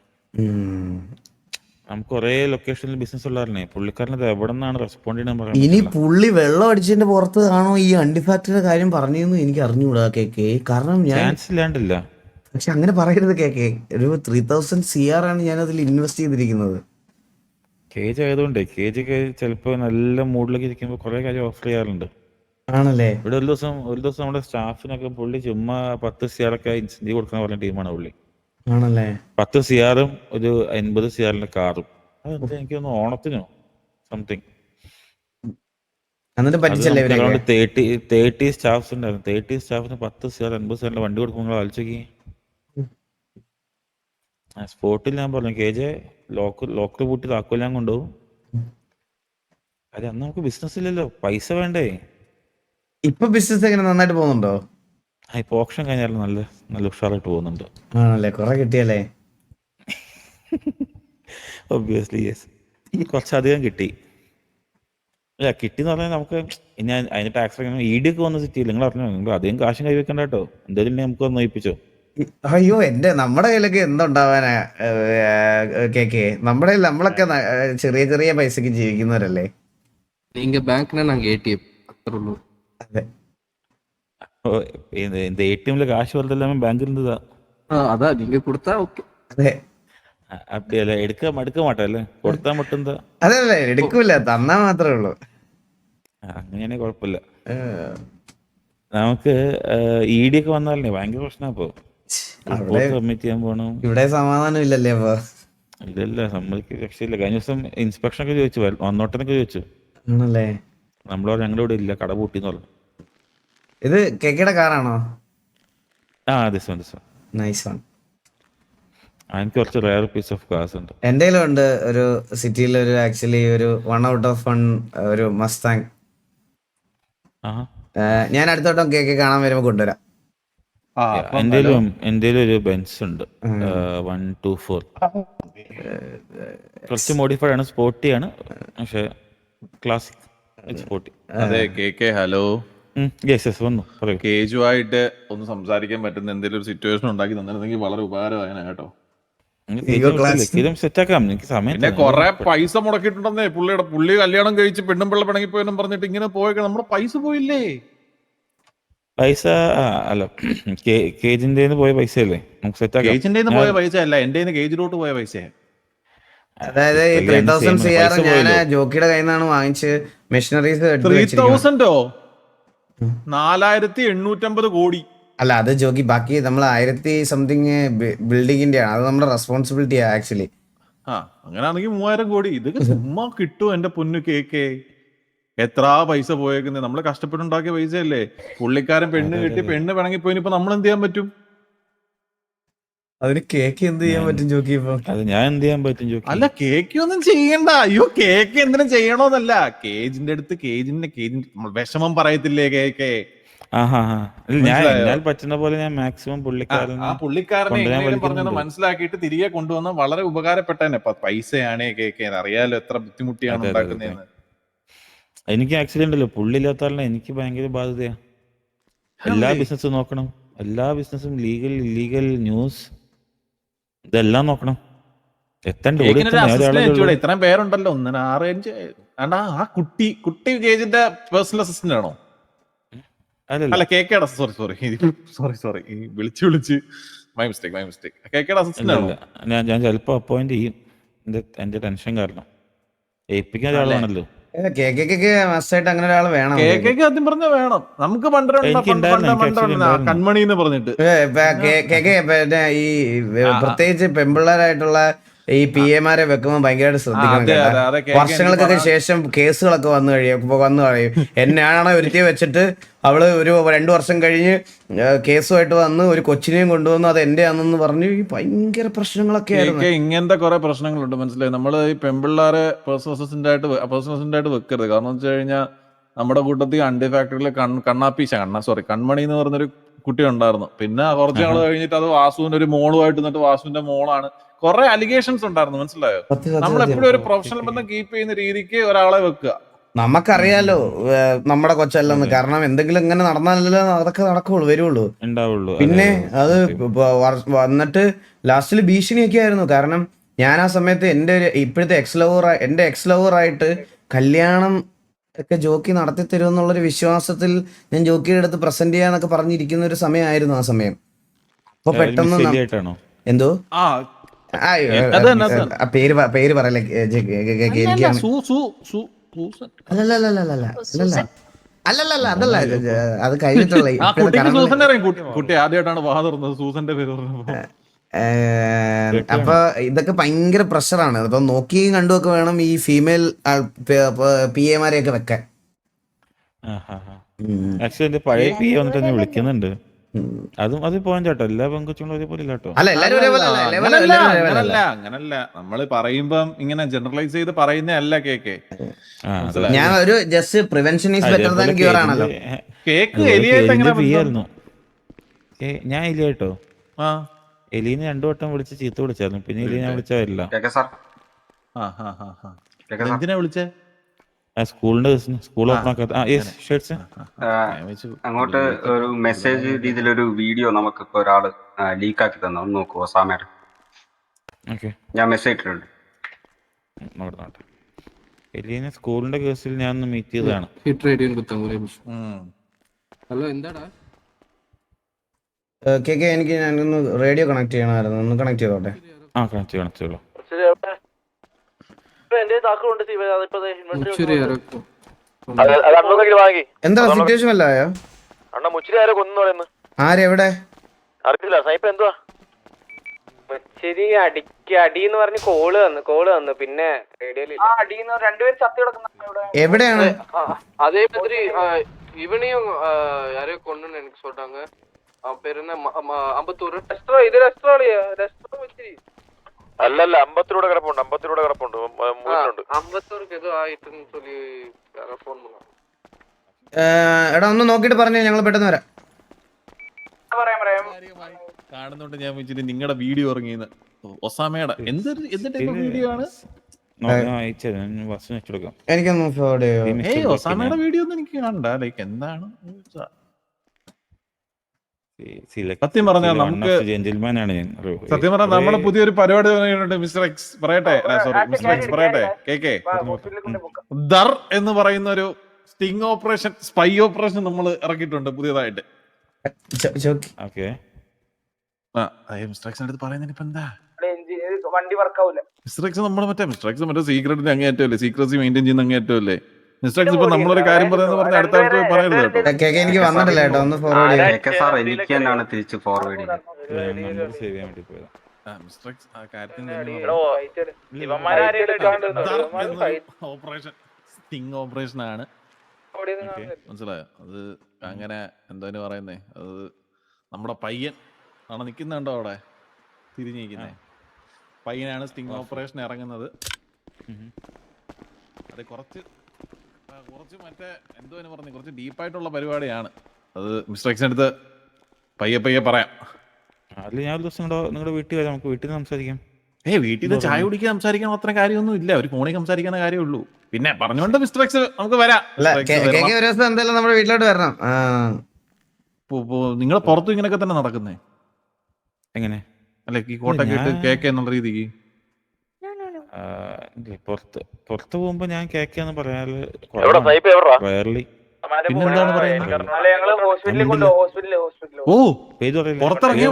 നമുക്ക് കുറെ ലൊക്കേഷനിൽ ബിസിനസ് ഉള്ളവരനെ പുള്ളിക്കാരനത് എവിടെ നിന്നാണ് റെസ്പോണ്ട് ചെയ്യാൻ ഇനി പുള്ളി വെള്ളം അടിച്ചതിന്റെ പുറത്ത് ആണോ ഈ അണ്ടിഫാക്ടറിയുടെ കാര്യം പറഞ്ഞതെന്ന് എനിക്ക് അറിഞ്ഞുകൂടാ കേക്ക്. കാരണം ഞാൻ ചാൻസ് ഇല്ലാണ്ടില്ല. പക്ഷെ അങ്ങനെ പറയരുത് കേക്ക്. ഒരു 3000 CR ആണ് ഞാൻ അതിൽ ഇൻവെസ്റ്റ് ചെയ്തിരിക്കുന്നത്. കേജ് ആയതുകൊണ്ട് കേജ് ചിലപ്പോൾ നല്ല മൂഡിലേക്ക് ഇരിക്കുമ്പോൾ കുറെ കാര്യം ഓഫർ ചെയ്യാറുണ്ട്. ആണല്ലേ? ഇവിടെ ഒരു ദിവസം നമ്മുടെ സ്റ്റാഫിനൊക്കെ പുള്ളി ചുമ്മാ 10 CR ഒക്കെ ഇൻസെന്റീവ് കൊടുക്കുന്ന പറഞ്ഞ ടീമാണ് പുള്ളി. ആണല്ലേ? 10 CR ഒരു 80 CR കാറും. അതെന്താ എനിക്ക് തോന്നുന്നു ഓണത്തിനോ സംതിങ്. എന്നിട്ട് പറ്റിച്ചല്ലേ അറൗണ്ട് 30 സ്റ്റാഫ്സ് ഉണ്ടായിരുന്നു. 30 സ്റ്റാഫിന് 10 CR 80 CR വണ്ടി കൊടുക്കുമ്പോൾ ആലോചിക്ക്. സ്പോട്ടിൽ ഞാൻ പറഞ്ഞു കേജ് ലോക്കർ പൂട്ടി താക്കോൽ ഞാൻ കൊണ്ടുപോകും. അന്ന് നമുക്ക് ബിസിനസ് ഇല്ലല്ലോ, പൈസ വേണ്ടേ. ഇപ്പൊ ബിസിനസ് എങ്ങനെ നന്നായിട്ട് പോകുന്നുണ്ടോ? ഇപ്പൊ ഓപ്ഷൻ കഴിഞ്ഞാലും നല്ല ഉഷാറായിട്ട് പോകുന്നുണ്ട്. ആണല്ലേ? കുറെ കിട്ടിയല്ലേ? Obviously yes. കുറച്ചധികം കിട്ടി. അല്ല, കിട്ടിന്ന് പറഞ്ഞാൽ നമുക്ക് ഇനി അതിന് ടാക്സ് ED ഒക്കെ വന്ന സിറ്റിയിൽ നിങ്ങൾ അറിഞ്ഞോ, നിങ്ങൾ അധികം കാശും കൈവെക്കണ്ട കേട്ടോ. എന്തായാലും നമുക്ക് ഒന്ന് നോയിപ്പിച്ചോ. അയ്യോ, നമ്മുടെ കയ്യിലൊക്കെ എന്തുണ്ടാവാനാ കേക്ക്. നമ്മുടെ കയ്യിൽ നമ്മളൊക്കെ ചെറിയ ചെറിയ പൈസക്ക് ജീവിക്കുന്നവരല്ലേ. நீங்க பேங்க்னா நாங்க ஏடிஎம் அத்தருள்ளൂ. അതെ. இந்த ATMல காசு வரது எல்லாமே பேங்க்ல இருந்து தான். அதான் நீங்க கொடுத்தா ஓகே. അതെ. அப்படியല്ല എടുക്ക മാട്ടല്ലേ, കൊടുത്താൽ മട്ടുംതാ. അതല്ലേ, എടുക്കൂല, തന്നാ മാത്രമേ ഉള്ളൂ. അങ്ങനെയാണെങ്കിൽ കുഴപ്പമില്ല. നമുക്ക് ED ഒക്കെ വന്നാലേ ഭയങ്കര പ്രശ്നമാണ്. ഇപ്പൊ സബ്മിറ്റ് ചെയ്യാൻ പോകണം. ഇവിടെ സമാധാനം ഇല്ലല്ലേ? അപ്പൊ ഇല്ല, സമ്മതിക്ക് രക്ഷയില്ല. കഴിഞ്ഞ ദിവസം ഇൻസ്പെക്ഷൻ ഒക്കെ ചോദിച്ചു, വന്നോട്ടെന്നൊക്കെ ചോദിച്ചു. ആണല്ലേ? നമ്മളോട് ഞങ്ങളുടെ ഇവിടെ ഇല്ല, കട പൂട്ടിന്ന് പറഞ്ഞു. ഇത് കേക്കയുടെ കാറാണോ? This one. Nice one. എനിക്ക് കുറച്ച് റയർ പീസ് ഓഫ് കാസ് ഉണ്ട്. എൻ്റെ ഉണ്ട് ഒരു സിറ്റിയിൽ ഒരു ആക്ച്വലി ഒരു 1 out of 1 ഒരു മസ്താങ്. ആഹാ. ഞാൻ അടുത്തോട്ടം കേക്ക് കാണാൻ വരുമ്പോൾ കൊണ്ടുവരാം. എൻ്റെ ഒരു ബെൻസ് ഉണ്ട് 124. കുറച്ച് മോഡിഫൈഡ് ആണ്, സ്പോർട്ടി ആണ്, പക്ഷെ ക്ലാസിക് സ്പോർട്ടി. അതെ കേക്കെ ഹലോ, വന്നു പറയൂ. കേജുമായിട്ട് ഒന്ന് സംസാരിക്കാൻ പറ്റുന്ന എന്തെങ്കിലും ഒരു സിറ്റുവേഷൻ ഉണ്ടാക്കി തന്നിരുന്നെങ്കിൽ വളരെ ഉപകാരമായേനെ കേട്ടോ. സെറ്റാക്കാം, എനിക്ക് സമയം. പിന്നെ കൊറേ പൈസ മുടക്കിയിട്ടുണ്ടെന്നേ പുള്ളി കല്യാണം കഴിച്ച് പെണ്ണും പിള്ള പിണങ്ങി പോയെന്നും പറഞ്ഞിട്ട് ഇങ്ങനെ പോയേക്കണം. നമ്മുടെ പൈസ പോയില്ലേ? പൈസ അല്ല, കേജിന്റെ പോയ പൈസ അല്ലേ നമുക്ക് സെറ്റാക്കാം. കേജിന്റെ പോയ പൈസ അല്ല, എന്റെ കേജിലോട്ട് പോയ പൈസ. അതായത് ഈ 3000 CR ഞാൻ ജോക്കിയുടെ കയ്യിൽ നിന്നാണ് വാങ്ങിച്ച് മെഷീനറീസ് 3000 4850 കോടി. അല്ല അത് ജോക്കി, ബാക്കി നമ്മൾ 1000 സംതിങ് ബിൽഡിങ്ങിന്റെ ആണ്, അത് നമ്മുടെ റെസ്പോൺസിബിലിറ്റിയാ ആക്ച്വലി. അങ്ങനെയാണെങ്കിൽ 3000 കോടി ഇതൊക്കെ ചുമ്മാ കിട്ടും എന്റെ പൊന്നു കേക്ക്. എത്ര പൈസ പോയേക്കുന്നത്, നമ്മള് കഷ്ടപ്പെട്ടുണ്ടാക്കിയ പൈസ അല്ലേ. പുള്ളിക്കാരൻ പെണ്ണ് കിട്ടി, പെണ്ണ് പിണങ്ങി പോയി, ഇപ്പൊ നമ്മൾ എന്ത് ചെയ്യാൻ പറ്റും? അതിന് കേക്ക് എന്ത് ചെയ്യാൻ പറ്റും ജോക്കി? ഇപ്പൊ അത് ഞാൻ എന്ത് ചെയ്യാൻ പറ്റും ജോക്കി? അല്ല കേക്ക് ഒന്നും ചെയ്യണ്ട. അയ്യോ കേക്ക് എന്തിനും ചെയ്യണോന്നല്ല, കേജിന്റെ അടുത്ത് കേജിന്റെ വിഷമം പറയത്തില്ലേ കേക്ക്? ഞാൻ പറ്റുന്ന പോലെ ഞാൻ മാക്സിമം പുള്ളിക്കാരനെ പറഞ്ഞത് മനസ്സിലാക്കിയിട്ട് തിരികെ കൊണ്ടുവന്ന വളരെ ഉപകാരപ്പെട്ടന്നെ. പൈസയാണ് കേക്ക്, അറിയാലോ എത്ര ബുദ്ധിമുട്ടിയാണ് ഉണ്ടാക്കുന്നതെന്ന്. എനിക്ക് ആക്ച്വലി ഉണ്ടല്ലോ, പുള്ളി ഇല്ലാത്ത എനിക്ക് ഭയങ്കര ബാധ്യതയാ. എല്ലാ ബിസിനസ്സും നോക്കണം, എല്ലാ ബിസിനസ്സും ലീഗൽ ഇല്ലീഗൽ ന്യൂസ് ഇതെല്ലാം നോക്കണം. ഇത്രയും പേരുണ്ടല്ലോ, 1 6 5 ആ കുട്ടി കേജിന്റെ പേഴ്സണൽ അസിസ്റ്റന്റ് ആണോ? അല്ല കേക്കയുടെ സോറി വിളിച്ച് മൈ മിസ്റ്റേക്ക്. കേക്കയുടെ അസിസ്റ്റന്റ് ആണോ? ഞാൻ ചിലപ്പോ അപ്പോയിന്റ് ചെയ്യും, എന്റെ ടെൻഷൻ കാരണം. ഏൽപ്പിക്കാൻ ഒരാളാണല്ലോ. മസ്റ്റായിട്ട് അങ്ങനെ ഒരാൾ വേണം. കേക്ക് ആദ്യം പറഞ്ഞ വേണം. നമുക്ക് കൺമണി എന്ന് പറഞ്ഞിട്ട് ഈ പ്രത്യേകിച്ച് പെമ്പിള്ളേരായിട്ടുള്ള ഈ PA-മാരെ വെക്കുമ്പോ ഭയങ്കരമായിട്ട് ശ്രദ്ധിക്കണം. വർഷങ്ങൾക്കൊക്കെ ശേഷം കേസുകളൊക്കെ വന്നു കഴിയും. എന്നെയാണോ ഒരുത്തിയെ വെച്ചിട്ട് അവള് ഒരു 2 വർഷം കഴിഞ്ഞ് കേസുമായിട്ട് വന്ന് ഒരു കൊച്ചിനെയും കൊണ്ടുവന്നു, അത് എന്റെ ആണെന്ന് പറഞ്ഞു. ഭയങ്കര പ്രശ്നങ്ങളൊക്കെ ആയിരുന്നു. ഇങ്ങനത്തെ കുറെ പ്രശ്നങ്ങളുണ്ട്, മനസ്സിലായി. നമ്മള് ഈ പെമ്പിള്ളാരെ പേഴ്സണൽ അസിസ്റ്റന്റ് ആയിട്ട് വെക്കരുത്. കാരണം വെച്ച് കഴിഞ്ഞാൽ നമ്മുടെ കൂട്ടത്തിൽ അണ്ടി ഫാക്ടറിയിലെ കൺമണി എന്ന് പറഞ്ഞൊരു കുട്ടി ഉണ്ടായിരുന്നു. പിന്നെ കുറച്ച് നാൾ കഴിഞ്ഞിട്ട് അത് വാസുവിന്റെ ഒരു മോളുമായിട്ട് നിന്നിട്ട് വാസുവിന്റെ മോളാണ്. കുറെ അലിഗേഷൻസ് ഉണ്ടായിരുന്നു, മനസ്സിലായോ? നമ്മൾ എപ്പോഴും ഒരു പ്രൊഫഷണൽ ബന്ധം കീപ്പ് ചെയ്യുന്ന രീതിക്ക് ഒരാളെ വെക്കുക. നമുക്കറിയാലോ നമ്മുടെ കൊച്ചല്ലെന്ന്. കാരണം എന്തെങ്കിലും ഇങ്ങനെ നടന്നാലല്ലോ അതൊക്കെ വരുള്ളൂ. പിന്നെ അത് വന്നിട്ട് ലാസ്റ്റില് ഭീഷണിയൊക്കെ ആയിരുന്നു. കാരണം ഞാൻ ആ സമയത്ത് ഇപ്പോഴത്തെ എക്സ് ലവറായിട്ട് കല്യാണം ഒക്കെ ജോക്കി നടത്തി തരും എന്നുള്ളൊരു വിശ്വാസത്തിൽ ഞാൻ ജോക്കിയുടെ അടുത്ത് പ്രസന്റ് ചെയ്യാന്നൊക്കെ പറഞ്ഞിരിക്കുന്ന ഒരു സമയമായിരുന്നു ആ സമയം. അപ്പൊ പെട്ടെന്ന് എന്തോ പേര് പറയല്ലേ, അല്ലല്ല അതല്ല, അത് കഴിഞ്ഞിട്ടുള്ള കുട്ടി ആദ്യമായിട്ടാണ് വാ തുറന്നത് സൂസന്റെ പേര് പറഞ്ഞപ്പോ. അപ്പൊ ഇതൊക്കെ ഭയങ്കര പ്രഷറാണ്. അപ്പൊ നോക്കിയും കണ്ടുമൊക്കെ വേണം ഈ ഫീമെയിൽ PA-മാരെയൊക്കെ വെക്കാൻ. ആക്ച്വലി പഴയ PA വന്നിട്ട് വിളിക്കുന്നുണ്ട്. അത് പോയിന്റ് കേട്ടോ, എല്ലാ പെൺകൊച്ചുകളും ഒരേപോലെ ഇല്ലാട്ടോ. അങ്ങനല്ല നമ്മള് പറയുമ്പം ഇങ്ങനെ ജനറലൈസ് ചെയ്ത് പറയുന്നതല്ല കേക്ക്. ഞാൻ ഒരു just prevention is better than cure ആണല്ലോ. കേക്ക് എലിയായിട്ട് എങ്ങനെ ബിയായിരുന്നു? ഞാൻ എലിയായിട്ടോ? എലീനെ 2 വട്ടം വിളിച്ച് ചീത്ത വിളിച്ചായിരുന്നു. പിന്നെ എലീനെ ഞാൻ വിളിച്ചാവില്ല. എന്തിനാ വിളിച്ചേ? സ്കൂളിന്റെ സ്കൂൾ അങ്ങോട്ട് ഒരു മെസ്സേജ് രീതിയിലൊരു വീഡിയോ നമുക്ക് ഇപ്പൊ ഒരാള് ലീക്ക് ആക്കി തന്നു, ഒന്ന് നോക്കുവോ സാമേടെ? ഞാൻ മെസ്സേജ് ഇട്ടിട്ടുണ്ട്. എലീനെ സ്കൂളിന്റെ കേസിൽ ഞാൻ ഒന്ന് മീറ്റ് ചെയ്തതാണ്. ഹലോ എന്താടാ എനിക്ക് ഞാനൊന്ന് റേഡിയോ കണക്ട് ചെയ്യണമായിരുന്നു, ഒന്ന് കണക്ട് ചെയ്തോട്ടെ? കണക്ട് ചെയ്തോളൂ. എന്താ സിറ്റുവേഷൻ വല്ലയോ? ആരെവിടെ? അടിന്ന് പറഞ്ഞ് കോള് വന്നു പിന്നെ എവിടെയാണ്? அதே மாதிரி இவனையும் யாரையோ கொண்டு எனக்கு சொல்றாங்க. அவன் பேரு என்ன? அம்பத்தூர். இது ரெஸ்ட்ரோ வச்சிரி അല്ലല്ല 50 കിടപ്പുണ്ട് 50 കിടപ്പുണ്ട് മൂന്നുണ്ട് 50 ஏதோ ஆயிட்டுன்னு சொல்லி யாரோ ஃபோன் பண்ணாங்க. എടാ ഒന്ന് നോക്കിയിട്ട് പറഞ്ഞു, ഞങ്ങൾ പെട്ടെന്ന് വരാം. കാണുന്നുണ്ട്. ഞാൻ വെച്ചിട്ട് നിങ്ങളുടെ വീഡിയോ ഇറങ്ങിയെന്ന് ഒസാമയുടെ എന്ത് ടൈപ്പ് വീഡിയോ ആണ്? എനിക്കൊന്ന് ഫോർവേഡ് ചെയ്യോ? ഒസാമയുടെ വീഡിയോ ഒന്നും എനിക്ക് കണ്ട ലൈക്ക് എന്താണ് സത്യം പറഞ്ഞാൽ നമുക്ക് സത്യം പറഞ്ഞാൽ നമ്മുടെ പുതിയൊരു പരിപാടി തുടങ്ങിയിട്ടുണ്ട്. മിസ്റ്റർ എക്സ് പറയട്ടെ, സോറി മിസ്റ്റർ എക്സ് പറയട്ടെ, കേക്കേ ദർ എന്ന് പറയുന്ന ഒരു സ്റ്റിംഗ് ഓപ്പറേഷൻ, സ്പൈ ഓപ്പറേഷൻ നമ്മൾ ഇറക്കിയിട്ടുണ്ട് പുതിയതായിട്ട്. മിസ്റ്റർ എക്സിന്റെ അടുത്ത് പറയുന്നതിന് ഇപ്പൊ എന്താ? വണ്ടി വർക്കാവൂല. മിസ്റ്റർ എക്സ് നമ്മുടെ മിസ്റ്റർ എക്സ് മറ്റേ സീക്രട്ടിന്റെ അങ്ങേറ്റല്ലേ, സീക്രസി മെയിൻറ്റെയിൻ ചെയ്യുന്ന അങ്ങേറ്റല്ലേ മിസ്റ്റർ എക്സ്. ഇപ്പൊ നമ്മളൊരു കാര്യം പറയുന്ന പറഞ്ഞ അടുത്ത ആൾക്ക് പറയരുത് കേട്ടോ. എനിക്ക് വന്നിട്ടില്ല കേട്ടോ, ഒന്ന് ഫോർവേഡ് ചെയ്യാം. സാർ എനിക്ക് തന്നെയാണ് തിരിച്ച് ഫോർവേഡ് ചെയ്തത്. മിസ്റ്റർ എക്സ് ആ കാര്യത്തിന് ഓപ്പറേഷൻ സ്റ്റിംഗ് ഓപ്പറേഷൻ ആണ്, മനസ്സിലായോ? അത് അങ്ങനെ എന്തോന്ന് പറയുന്നേ, അത് നമ്മുടെ പയ്യൻ ആണ് നിക്കുന്നുണ്ടോ അവിടെ തിരിഞ്ഞിരിക്കുന്നേ, പയ്യനാണ് സ്റ്റിംഗ് ഓപ്പറേഷൻ ഇറങ്ങുന്നത്. അത് കുറച്ച് മറ്റേ എന്തോ പറഞ്ഞു, കുറച്ച് ഡീപ്പായിട്ടുള്ള പരിപാടിയാണ് അത്. മിസ്റ്റർ എക്സിന്റെ അടുത്ത് പയ്യെ പറയാം. ഞാൻ ഒരു ദിവസം നിങ്ങളുടെ വീട്ടിൽ വരാം, നമുക്ക് വീട്ടിൽ നിന്ന് സംസാരിക്കാം. വീട്ടിൽ നിന്ന് ചായ കുടിക്കാൻ സംസാരിക്കാൻ അത്ര കാര്യമൊന്നും ഇല്ല, ഒരു ഫോണിൽ സംസാരിക്കുന്ന കാര്യമുള്ളൂ. പിന്നെ പറഞ്ഞുകൊണ്ട് മിസ്റ്റർ എക്സ് നമുക്ക് വരാം. ഒരു ദിവസം എന്തായാലും നമ്മുടെ വീട്ടിലോട്ട് വരണം. നിങ്ങൾ പുറത്തും ഇങ്ങനെയൊക്കെ തന്നെ നടക്കുന്നേ? എങ്ങനെ അല്ലെ ഈ കോട്ടൊക്കെ ഇട്ട് കേക്ക് എന്നുള്ള രീതിക്ക്? പുറത്ത് പോകുമ്പോ ഞാൻ കേക്കാന്ന് പറയാറ്. പിന്നെന്താണ് പറയുന്നത്? ഓ പുറത്തിറങ്ങിയ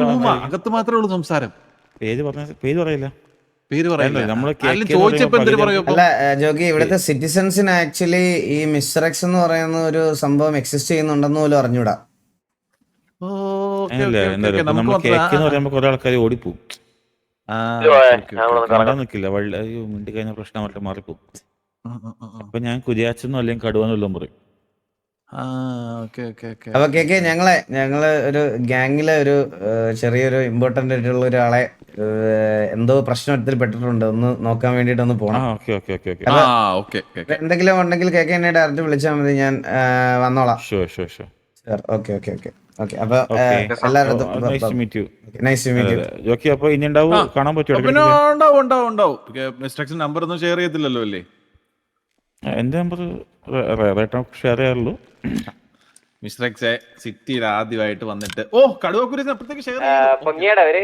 അകത്ത് മാത്രമേ ഉള്ളൂ സംസാരം. പേര് പറയില്ല. പേര് പറയില്ല. ചോദിച്ചപ്പോ അല്ല ജോഗി, ഇവിടുത്തെ സിറ്റിസൺസിന് ആക്ച്വലി ഈ മിസ്റ്റർ എക്സ് എന്ന് പറയുന്ന ഒരു സംഭവം എക്സിസ്റ്റ് ചെയ്യുന്നുണ്ടെന്ന് പോലും അറിഞ്ഞൂടാ. കേക്ക് പറയുമ്പോ കുറെ ആൾക്കാർ ഓടിപ്പോവും, നിക്കില്ല, മിണ്ടി കഴിഞ്ഞ പ്രശ്നം മാറിപ്പോവും. അപ്പൊ ഞാൻ കുര്യാച്ചെന്നോ അല്ലെങ്കിൽ കടുവെന്നല്ലോ പറയും. അപ്പൊ കേക്ക് ഞങ്ങള് ഒരു ഗ്യാങ്ങിലെ ഒരു ചെറിയൊരു ഇമ്പോർട്ടന്റ് ആയിട്ടുള്ള ഒരാളെ എന്തോ പ്രശ്നത്തിൽ പെട്ടിട്ടുണ്ട്, ഒന്ന് നോക്കാൻ വേണ്ടിട്ട് ഒന്ന് പോണം. എന്തെങ്കിലും ഉണ്ടെങ്കിൽ കേക്ക് എന്നെ ഡയറക്റ്റ് വിളിച്ചാൽ മതി, ഞാൻ വന്നോളാം. Okay okay okay okay. അപ്പൊ എല്ലാവരും കാണാൻ പറ്റുമോ? നമ്പർ ഒന്നും ഷെയർ ചെയ്യത്തില്ലല്ലോ അല്ലേ? എന്റെ നമ്പർ ഷെയർ ചെയ്യാറുള്ളൂ. മിസ്റ്റർ എക്സ് സിറ്റിയിൽ ആദ്യമായിട്ട് വന്നിട്ട് കടുവക്കുരി അപ്പുറത്തേക്ക് ഷെയർ പൊങ്ങിയടാ അവര്.